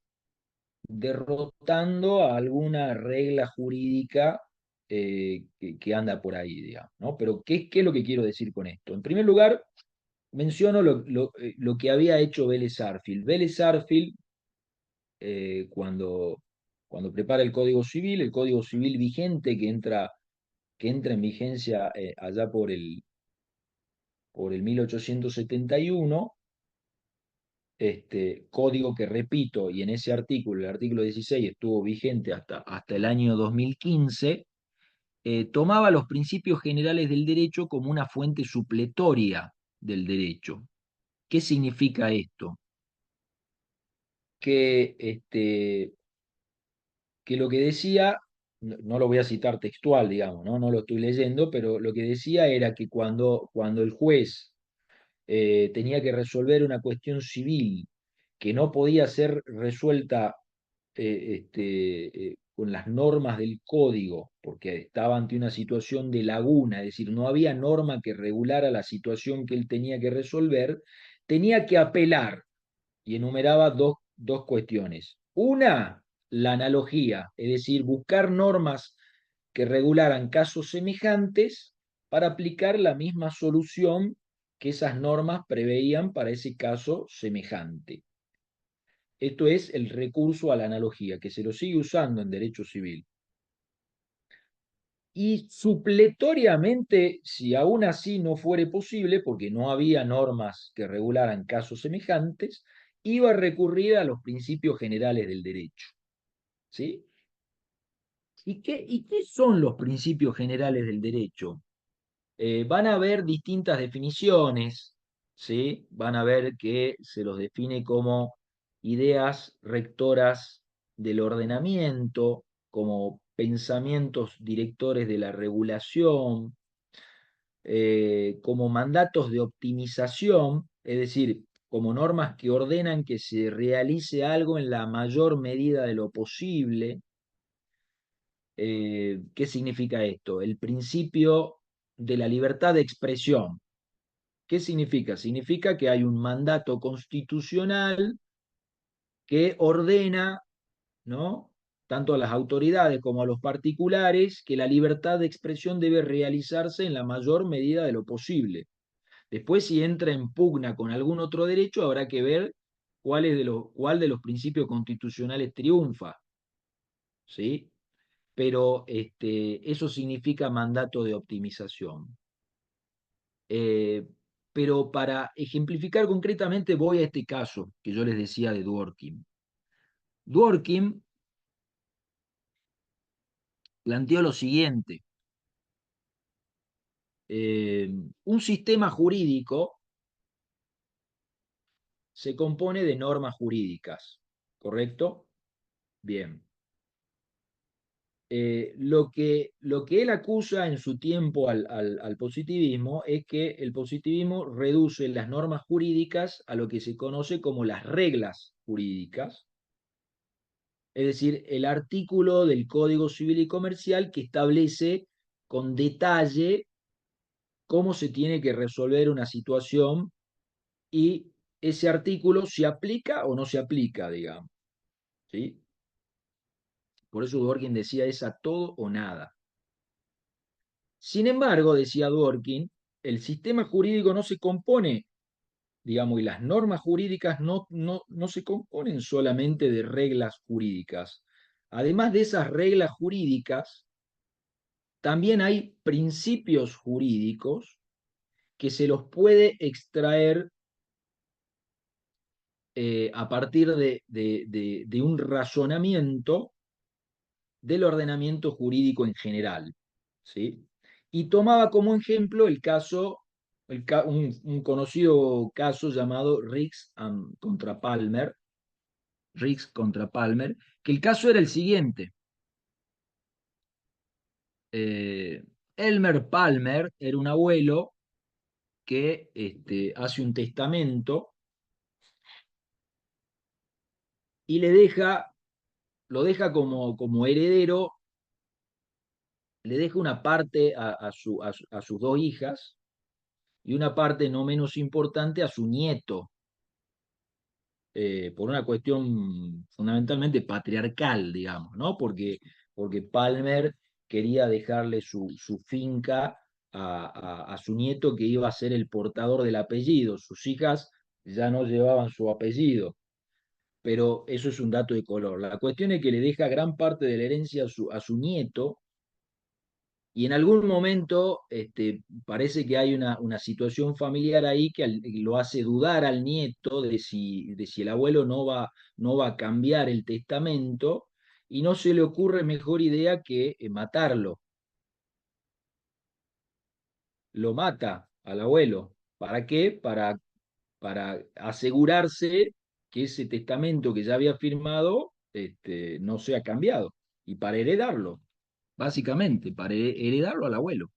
derrotando a alguna regla jurídica que anda por ahí, digamos, ¿no? Pero ¿qué es lo que quiero decir con esto? En primer lugar, menciono lo que había hecho Vélez Sarsfield. Vélez Sarsfield, cuando prepara el Código Civil vigente que entra en vigencia allá por el 1871, código que repito, y en ese artículo, el artículo 16, estuvo vigente hasta el año 2015, tomaba los principios generales del derecho como una fuente supletoria del derecho. ¿Qué significa esto? Que, que lo que decía, no lo voy a citar textual, digamos, ¿no? No lo estoy leyendo, pero lo que decía era que cuando el juez tenía que resolver una cuestión civil que no podía ser resuelta con las normas del código, porque estaba ante una situación de laguna, es decir, no había norma que regulara la situación que él tenía que resolver, tenía que apelar, y enumeraba dos cuestiones. Una, la analogía, es decir, buscar normas que regularan casos semejantes para aplicar la misma solución que esas normas preveían para ese caso semejante. Esto es el recurso a la analogía, que se lo sigue usando en derecho civil. Y supletoriamente, si aún así no fuere posible, porque no había normas que regularan casos semejantes, iba a recurrir a los principios generales del derecho. ¿Sí? ¿Y qué son los principios generales del derecho? Van a haber distintas definiciones, ¿sí? Van a ver que se los define como ideas rectoras del ordenamiento, como pensamientos directores de la regulación, como mandatos de optimización, es decir, como normas que ordenan que se realice algo en la mayor medida de lo posible. ¿Qué significa esto? El principio de la libertad de expresión. ¿Qué significa? Significa que hay un mandato constitucional que ordena, ¿no?, tanto a las autoridades como a los particulares, que la libertad de expresión debe realizarse en la mayor medida de lo posible. Después, si entra en pugna con algún otro derecho, habrá que ver cuál de los principios constitucionales triunfa, ¿sí? Pero eso significa mandato de optimización. Eh, pero para ejemplificar concretamente voy a este caso que yo les decía de Dworkin. Dworkin planteó lo siguiente: un sistema jurídico se compone de normas jurídicas, ¿correcto? Bien. Lo que él acusa en su tiempo al positivismo es que el positivismo reduce las normas jurídicas a lo que se conoce como las reglas jurídicas, es decir, el artículo del Código Civil y Comercial que establece con detalle cómo se tiene que resolver una situación y ese artículo se aplica o no se aplica, digamos. ¿Sí? Por eso Dworkin decía es a todo o nada. Sin embargo, decía Dworkin, el sistema jurídico no se compone, digamos, y las normas jurídicas no se componen solamente de reglas jurídicas. Además de esas reglas jurídicas, también hay principios jurídicos que se los puede extraer a partir de un razonamiento del ordenamiento jurídico en general, ¿sí? Y tomaba como ejemplo el caso, un conocido caso llamado Riggs contra Palmer, que el caso era el siguiente. Eh, Elmer Palmer era un abuelo que hace un testamento y lo deja como heredero, le deja una parte a sus dos hijas y una parte no menos importante a su nieto, por una cuestión fundamentalmente patriarcal, digamos, ¿no? Porque Palmer quería dejarle su finca a su nieto que iba a ser el portador del apellido. Sus hijas ya no llevaban su apellido, pero eso es un dato de color. La cuestión es que le deja gran parte de la herencia a su nieto, y en algún momento parece que hay una situación familiar ahí que lo hace dudar al nieto de si el abuelo no va a cambiar el testamento, y no se le ocurre mejor idea que matarlo. Lo mata al abuelo. ¿Para qué? Para asegurarse que ese testamento que ya había firmado no sea cambiado, y para heredarlo, básicamente, para heredarlo al abuelo.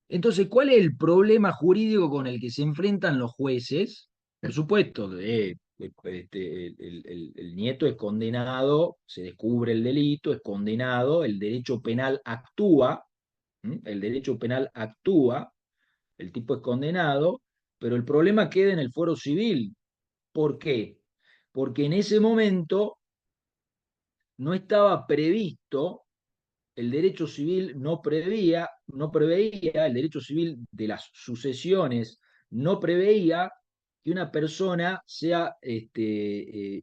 Entonces, ¿cuál es el problema jurídico con el que se enfrentan los jueces? Por supuesto, el nieto es condenado, se descubre el delito, es condenado, el derecho penal actúa, el derecho penal actúa, el tipo es condenado, pero el problema queda en el fuero civil. ¿Por qué? Porque en ese momento no estaba previsto, el derecho civil no preveía, el derecho civil de las sucesiones no preveía que una persona sea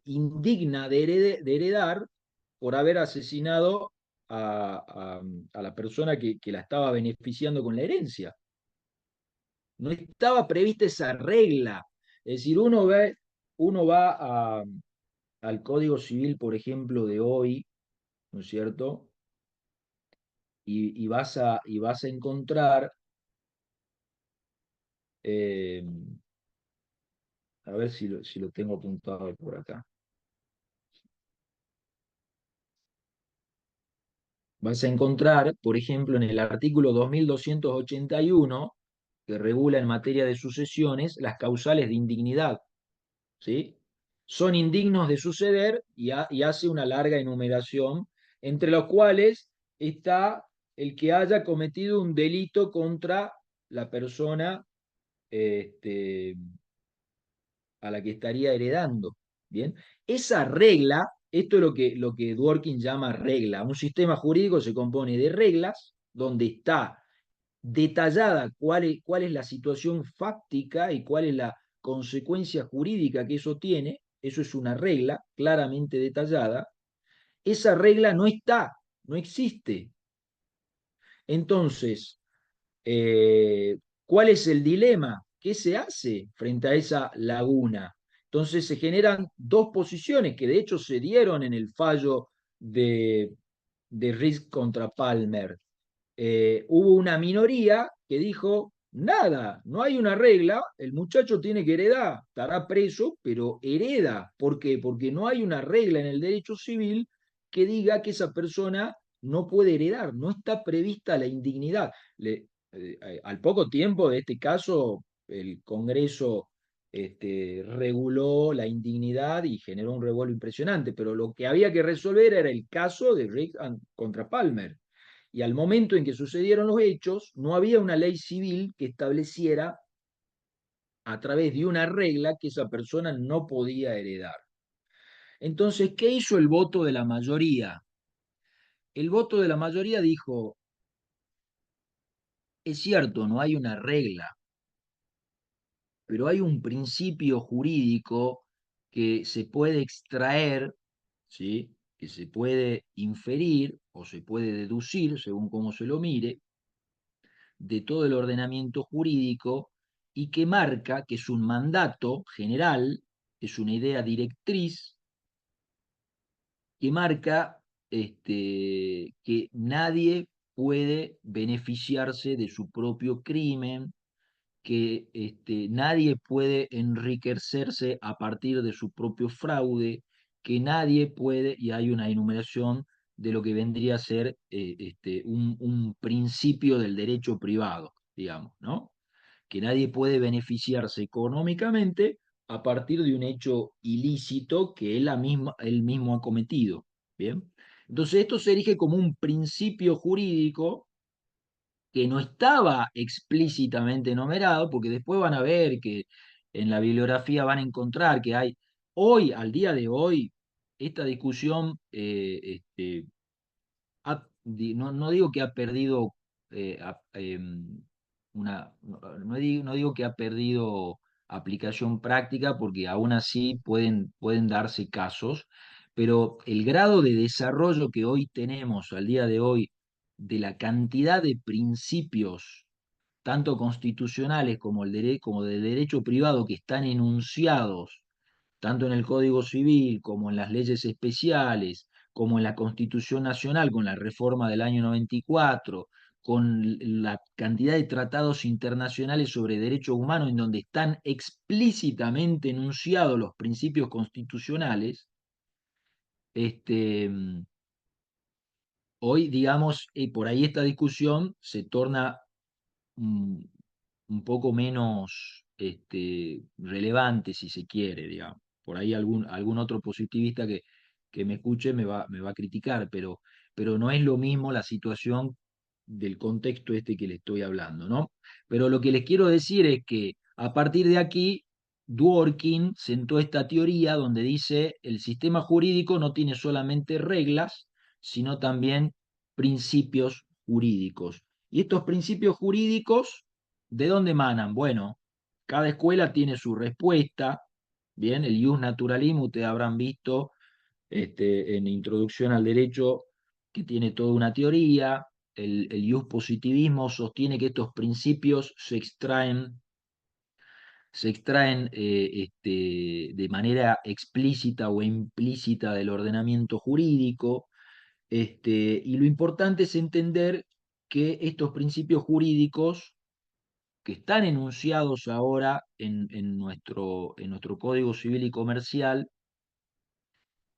indigna de heredar por haber asesinado a la persona que la estaba beneficiando con la herencia. No estaba prevista esa regla. Es decir, uno va al Código Civil, por ejemplo, de hoy, ¿no es cierto? Y vas a encontrar, eh, a ver si lo tengo apuntado por acá. Vas a encontrar, por ejemplo, en el artículo 2281, que regula en materia de sucesiones, las causales de indignidad, ¿sí? Son indignos de suceder, y hace una larga enumeración, entre los cuales está el que haya cometido un delito contra la persona este, a la que estaría heredando. Bien, esa regla, esto es lo que Dworkin llama regla. Un sistema jurídico se compone de reglas donde está detallada cuál es la situación fáctica y cuál es la consecuencia jurídica que eso tiene. Eso es una regla claramente detallada. Esa regla no está, no existe. Entonces, eh, ¿cuál es el dilema? ¿Qué se hace frente a esa laguna? Entonces se generan dos posiciones que de hecho se dieron en el fallo de Risk contra Palmer. Hubo una minoría que dijo, nada, no hay una regla, el muchacho tiene que heredar, estará preso, pero hereda. ¿Por qué? Porque no hay una regla en el derecho civil que diga que esa persona no puede heredar, no está prevista la indignidad. Al poco tiempo de este caso, el Congreso reguló la indignidad y generó un revuelo impresionante, pero lo que había que resolver era el caso de Rick contra Palmer. Y al momento en que sucedieron los hechos, no había una ley civil que estableciera a través de una regla que esa persona no podía heredar. Entonces, ¿qué hizo el voto de la mayoría? El voto de la mayoría dijo, es cierto, no hay una regla, pero hay un principio jurídico que se puede extraer, ¿sí? Que se puede inferir o se puede deducir, según cómo se lo mire, de todo el ordenamiento jurídico y que marca que es un mandato general, es una idea directriz que marca que nadie puede beneficiarse de su propio crimen, que nadie puede enriquecerse a partir de su propio fraude, que nadie puede, y hay una enumeración de lo que vendría a ser un principio del derecho privado, digamos, ¿no? Que nadie puede beneficiarse económicamente a partir de un hecho ilícito que él mismo ha cometido. ¿Bien? Entonces esto se erige como un principio jurídico que no estaba explícitamente enumerado, porque después van a ver que en la bibliografía van a encontrar que hay, hoy, al día de hoy, esta discusión no digo que ha perdido no digo que ha perdido aplicación práctica, porque aún así pueden darse casos, pero el grado de desarrollo que hoy tenemos al día de hoy de la cantidad de principios, tanto constitucionales como, como del derecho privado, que están enunciados tanto en el Código Civil como en las leyes especiales, como en la Constitución Nacional con la reforma del año 94, con la cantidad de tratados internacionales sobre derechos humanos en donde están explícitamente enunciados los principios constitucionales. este, Hoy, digamos, por ahí esta discusión se torna mm, un poco menos relevante, si se quiere, digamos. Por ahí algún otro positivista que me escuche me va a criticar, pero no es lo mismo la situación del contexto que le estoy hablando, ¿no? Pero lo que les quiero decir es que a partir de aquí, Dworkin sentó esta teoría donde dice el sistema jurídico no tiene solamente reglas, sino también principios jurídicos. Y estos principios jurídicos, ¿de dónde emanan? Bueno, cada escuela tiene su respuesta. Bien, el ius naturalismo, ustedes habrán visto en Introducción al Derecho que tiene toda una teoría. El ius positivismo sostiene que estos principios se extraen de manera explícita o implícita del ordenamiento jurídico. Y lo importante es entender que estos principios jurídicos que están enunciados ahora en nuestro Código Civil y Comercial,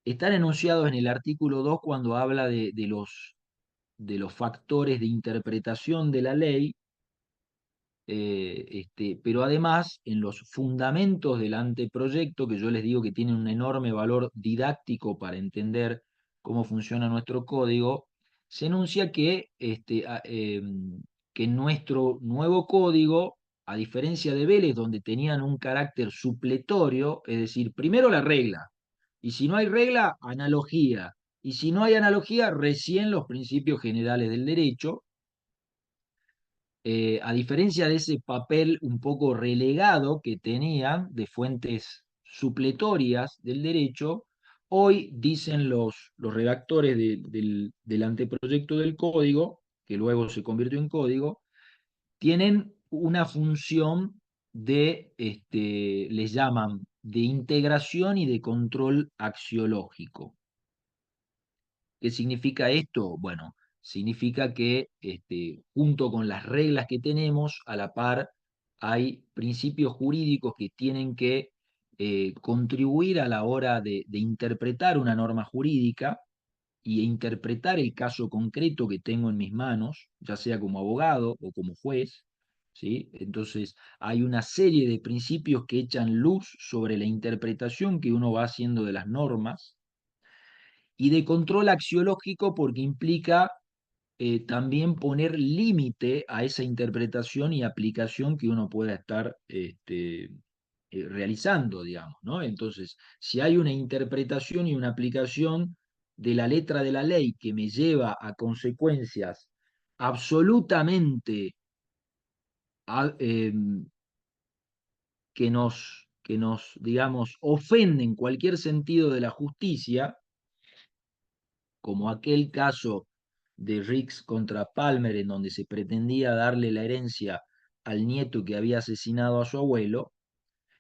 están enunciados en el artículo 2 cuando habla de los factores de interpretación de la ley, pero además en los fundamentos del anteproyecto, que yo les digo que tienen un enorme valor didáctico para entender cómo funciona nuestro código, se enuncia que nuestro nuevo código, a diferencia de Vélez, donde tenían un carácter supletorio, es decir, primero la regla, y si no hay regla, analogía, y si no hay analogía, recién los principios generales del derecho. a diferencia de ese papel un poco relegado que tenían de fuentes supletorias del derecho, hoy dicen los redactores del anteproyecto del código, que luego se convirtió en código, tienen una función les llaman de integración y de control axiológico. ¿Qué significa esto? Bueno, significa que junto con las reglas que tenemos, a la par hay principios jurídicos que tienen que contribuir a la hora de interpretar una norma jurídica y interpretar el caso concreto que tengo en mis manos, ya sea como abogado o como juez. ¿Sí? Entonces, hay una serie de principios que echan luz sobre la interpretación que uno va haciendo de las normas y de control axiológico porque implica también poner límite a esa interpretación y aplicación que uno pueda estar realizando, digamos, ¿no? Entonces, si hay una interpretación y una aplicación de la letra de la ley que me lleva a consecuencias absolutamente a- digamos, ofenden cualquier sentido de la justicia, como aquel caso de Riggs contra Palmer, en donde se pretendía darle la herencia al nieto que había asesinado a su abuelo.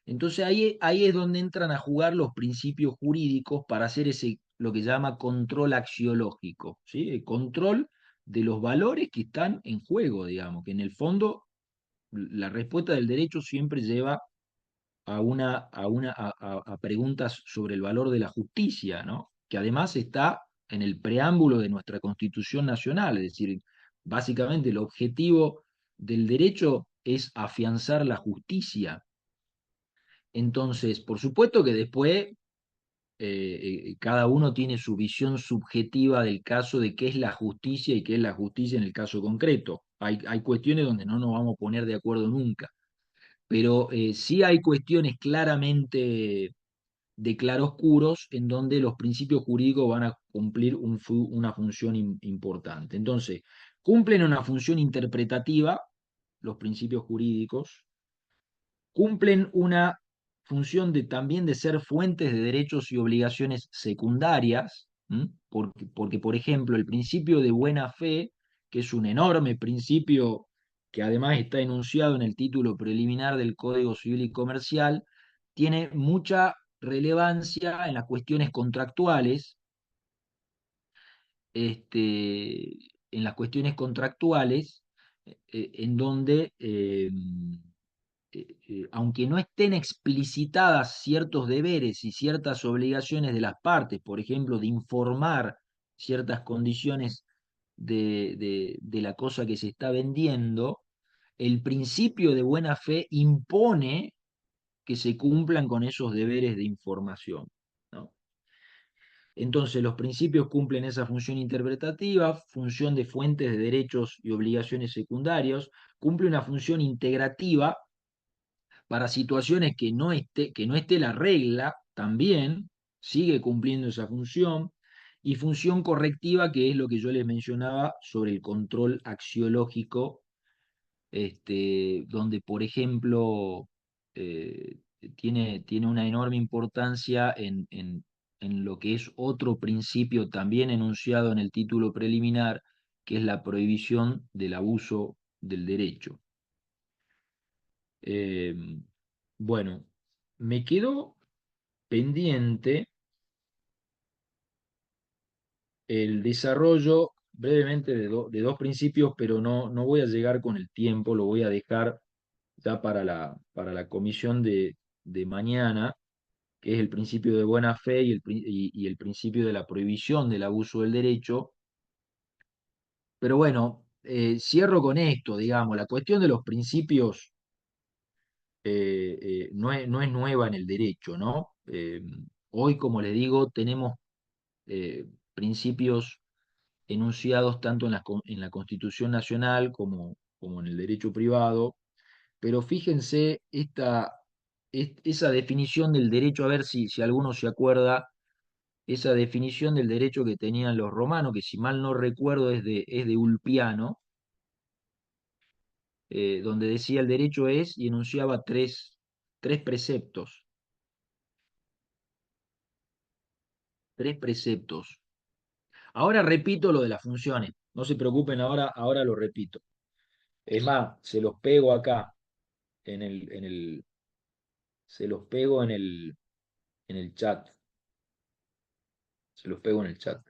Entonces ahí es donde entran a jugar los principios jurídicos para hacer ese, lo que llama control axiológico, ¿sí? El control de los valores que están en juego, digamos, que en el fondo la respuesta del derecho siempre lleva a preguntas sobre el valor de la justicia, ¿no? Que además está en el preámbulo de nuestra Constitución Nacional, es decir, básicamente el objetivo del derecho es afianzar la justicia. Entonces, por supuesto que después cada uno tiene su visión subjetiva del caso de qué es la justicia y qué es la justicia en el caso concreto. Hay cuestiones donde no nos vamos a poner de acuerdo nunca, pero sí hay cuestiones claramente de claroscuros en donde los principios jurídicos van a cumplir una función importante. Entonces, cumplen una función interpretativa, los principios jurídicos, cumplen una función también de ser fuentes de derechos y obligaciones secundarias, porque, por ejemplo, el principio de buena fe, que es un enorme principio que además está enunciado en el título preliminar del Código Civil y Comercial, tiene mucha relevancia en las cuestiones contractuales, en las cuestiones contractuales, en donde aunque no estén explicitadas ciertos deberes y ciertas obligaciones de las partes, por ejemplo, de informar ciertas condiciones de la cosa que se está vendiendo, el principio de buena fe impone que se cumplan con esos deberes de información, ¿no? Entonces, los principios cumplen esa función interpretativa, función de fuentes de derechos y obligaciones secundarios, cumple una función integrativa para situaciones que no esté la regla, también sigue cumpliendo esa función, y función correctiva, que es lo que yo les mencionaba sobre el control axiológico, donde, por ejemplo, eh, tiene una enorme importancia en lo que es otro principio también enunciado en el título preliminar, que es la prohibición del abuso del derecho. Eh, bueno, me quedó pendiente el desarrollo brevemente de dos principios, pero no voy a llegar con el tiempo, lo voy a dejar ya para la comisión de mañana, que es el principio de buena fe y el principio de la prohibición del abuso del derecho. Pero bueno, cierro con esto, digamos, la cuestión de los principios no es nueva en el derecho, ¿no? Hoy, como le digo, tenemos principios enunciados tanto en la Constitución Nacional como en el derecho privado, pero fíjense esa definición del derecho, a ver si alguno se acuerda, esa definición del derecho que tenían los romanos, que si mal no recuerdo es de Ulpiano, donde decía el derecho es y enunciaba tres preceptos. Tres preceptos. Ahora repito lo de las funciones. No se preocupen, ahora lo repito. Es más, se los pego acá, se los pego en el chat. Se los pego en el chat.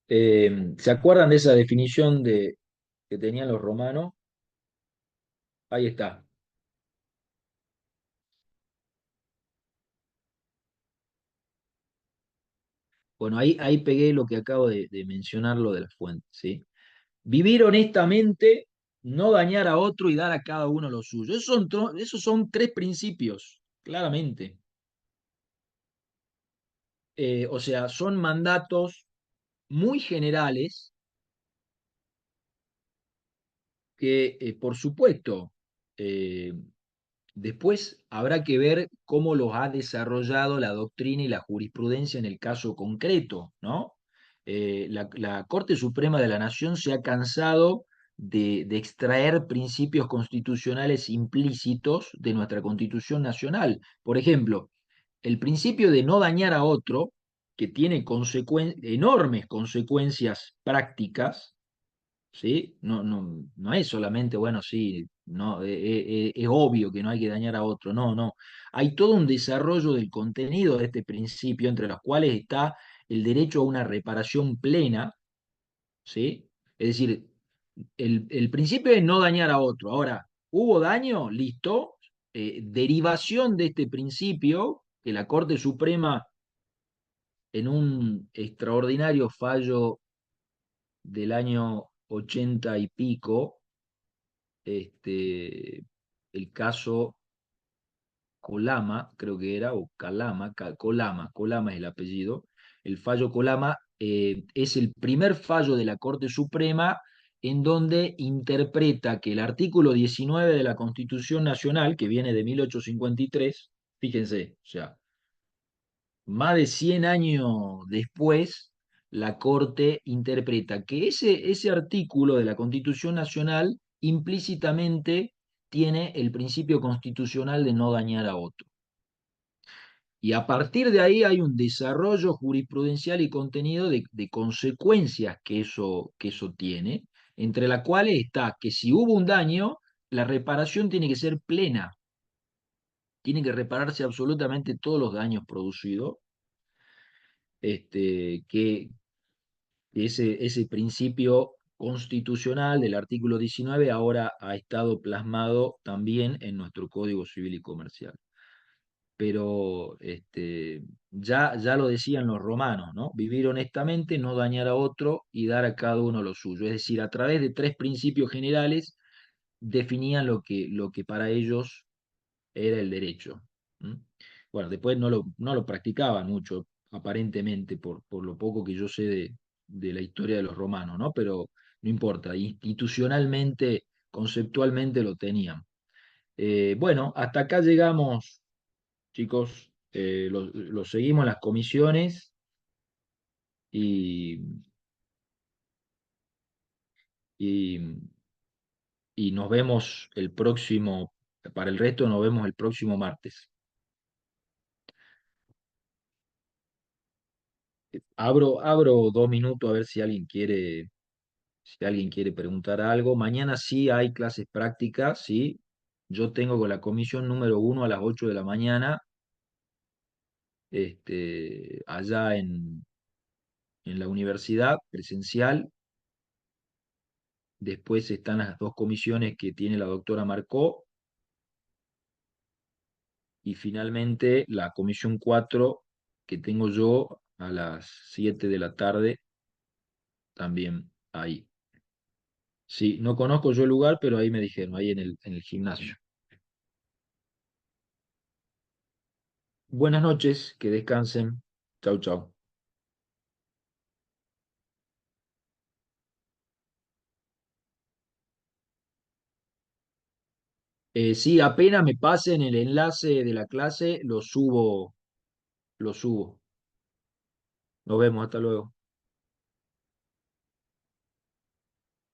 ¿Se acuerdan de esa definición que tenían los romanos? Ahí está. Bueno, ahí pegué lo que acabo de mencionar, lo de las fuentes, ¿sí? Vivir honestamente, no dañar a otro y dar a cada uno lo suyo. Esos son tres principios, claramente. O sea, son mandatos muy generales que, por supuesto, eh, después habrá que ver cómo los ha desarrollado la doctrina y la jurisprudencia en el caso concreto, ¿no? La Corte Suprema de la Nación se ha cansado de extraer principios constitucionales implícitos de nuestra Constitución Nacional. Por ejemplo, el principio de no dañar a otro, que tiene enormes consecuencias prácticas, ¿sí? No es solamente, bueno, sí, no, es obvio que no hay que dañar a otro, no, no. Hay todo un desarrollo del contenido de este principio, entre los cuales está el derecho a una reparación plena, ¿sí? Es decir, el principio es no dañar a otro. Ahora, ¿hubo daño? Listo. Derivación de este principio, que la Corte Suprema, en un extraordinario fallo del año 80 y pico, el caso Colama, creo que era, o Calama, Colama es el apellido. El fallo Colama es el primer fallo de la Corte Suprema en donde interpreta que el artículo 19 de la Constitución Nacional, que viene de 1853, fíjense, o sea, más de 100 años después, la Corte interpreta que ese artículo de la Constitución Nacional implícitamente tiene el principio constitucional de no dañar a otro. Y a partir de ahí hay un desarrollo jurisprudencial y contenido de consecuencias que eso tiene, entre las cuales está que si hubo un daño, la reparación tiene que ser plena, tiene que repararse absolutamente todos los daños producidos, que ese principio constitucional del artículo 19 ahora ha estado plasmado también en nuestro Código Civil y Comercial. Pero ya lo decían los romanos, ¿no? Vivir honestamente, no dañar a otro y dar a cada uno lo suyo. Es decir, a través de tres principios generales definían lo que para ellos era el derecho. ¿Mm? Bueno, después no lo practicaban mucho, aparentemente, por lo poco que yo sé de la historia de los romanos, ¿no? Pero no importa, institucionalmente, conceptualmente lo tenían. Bueno, hasta acá llegamos, chicos. Lo seguimos en las comisiones y, y, y nos vemos para el resto nos vemos el próximo martes. Abro 2 minutos a ver si alguien quiere preguntar algo. Mañana sí hay clases prácticas, sí. Yo tengo con la comisión número 1 a las 8 de la mañana, allá en la universidad, presencial. Después están las dos comisiones que tiene la doctora Marcó. Y finalmente la comisión 4 que tengo yo a las 7 de la tarde, también ahí. Sí, no conozco yo el lugar, pero ahí me dijeron, ahí en el gimnasio. Buenas noches, que descansen. Chau, chau. Sí, apenas me pasen el enlace de la clase, lo subo, lo subo. Nos vemos, hasta luego.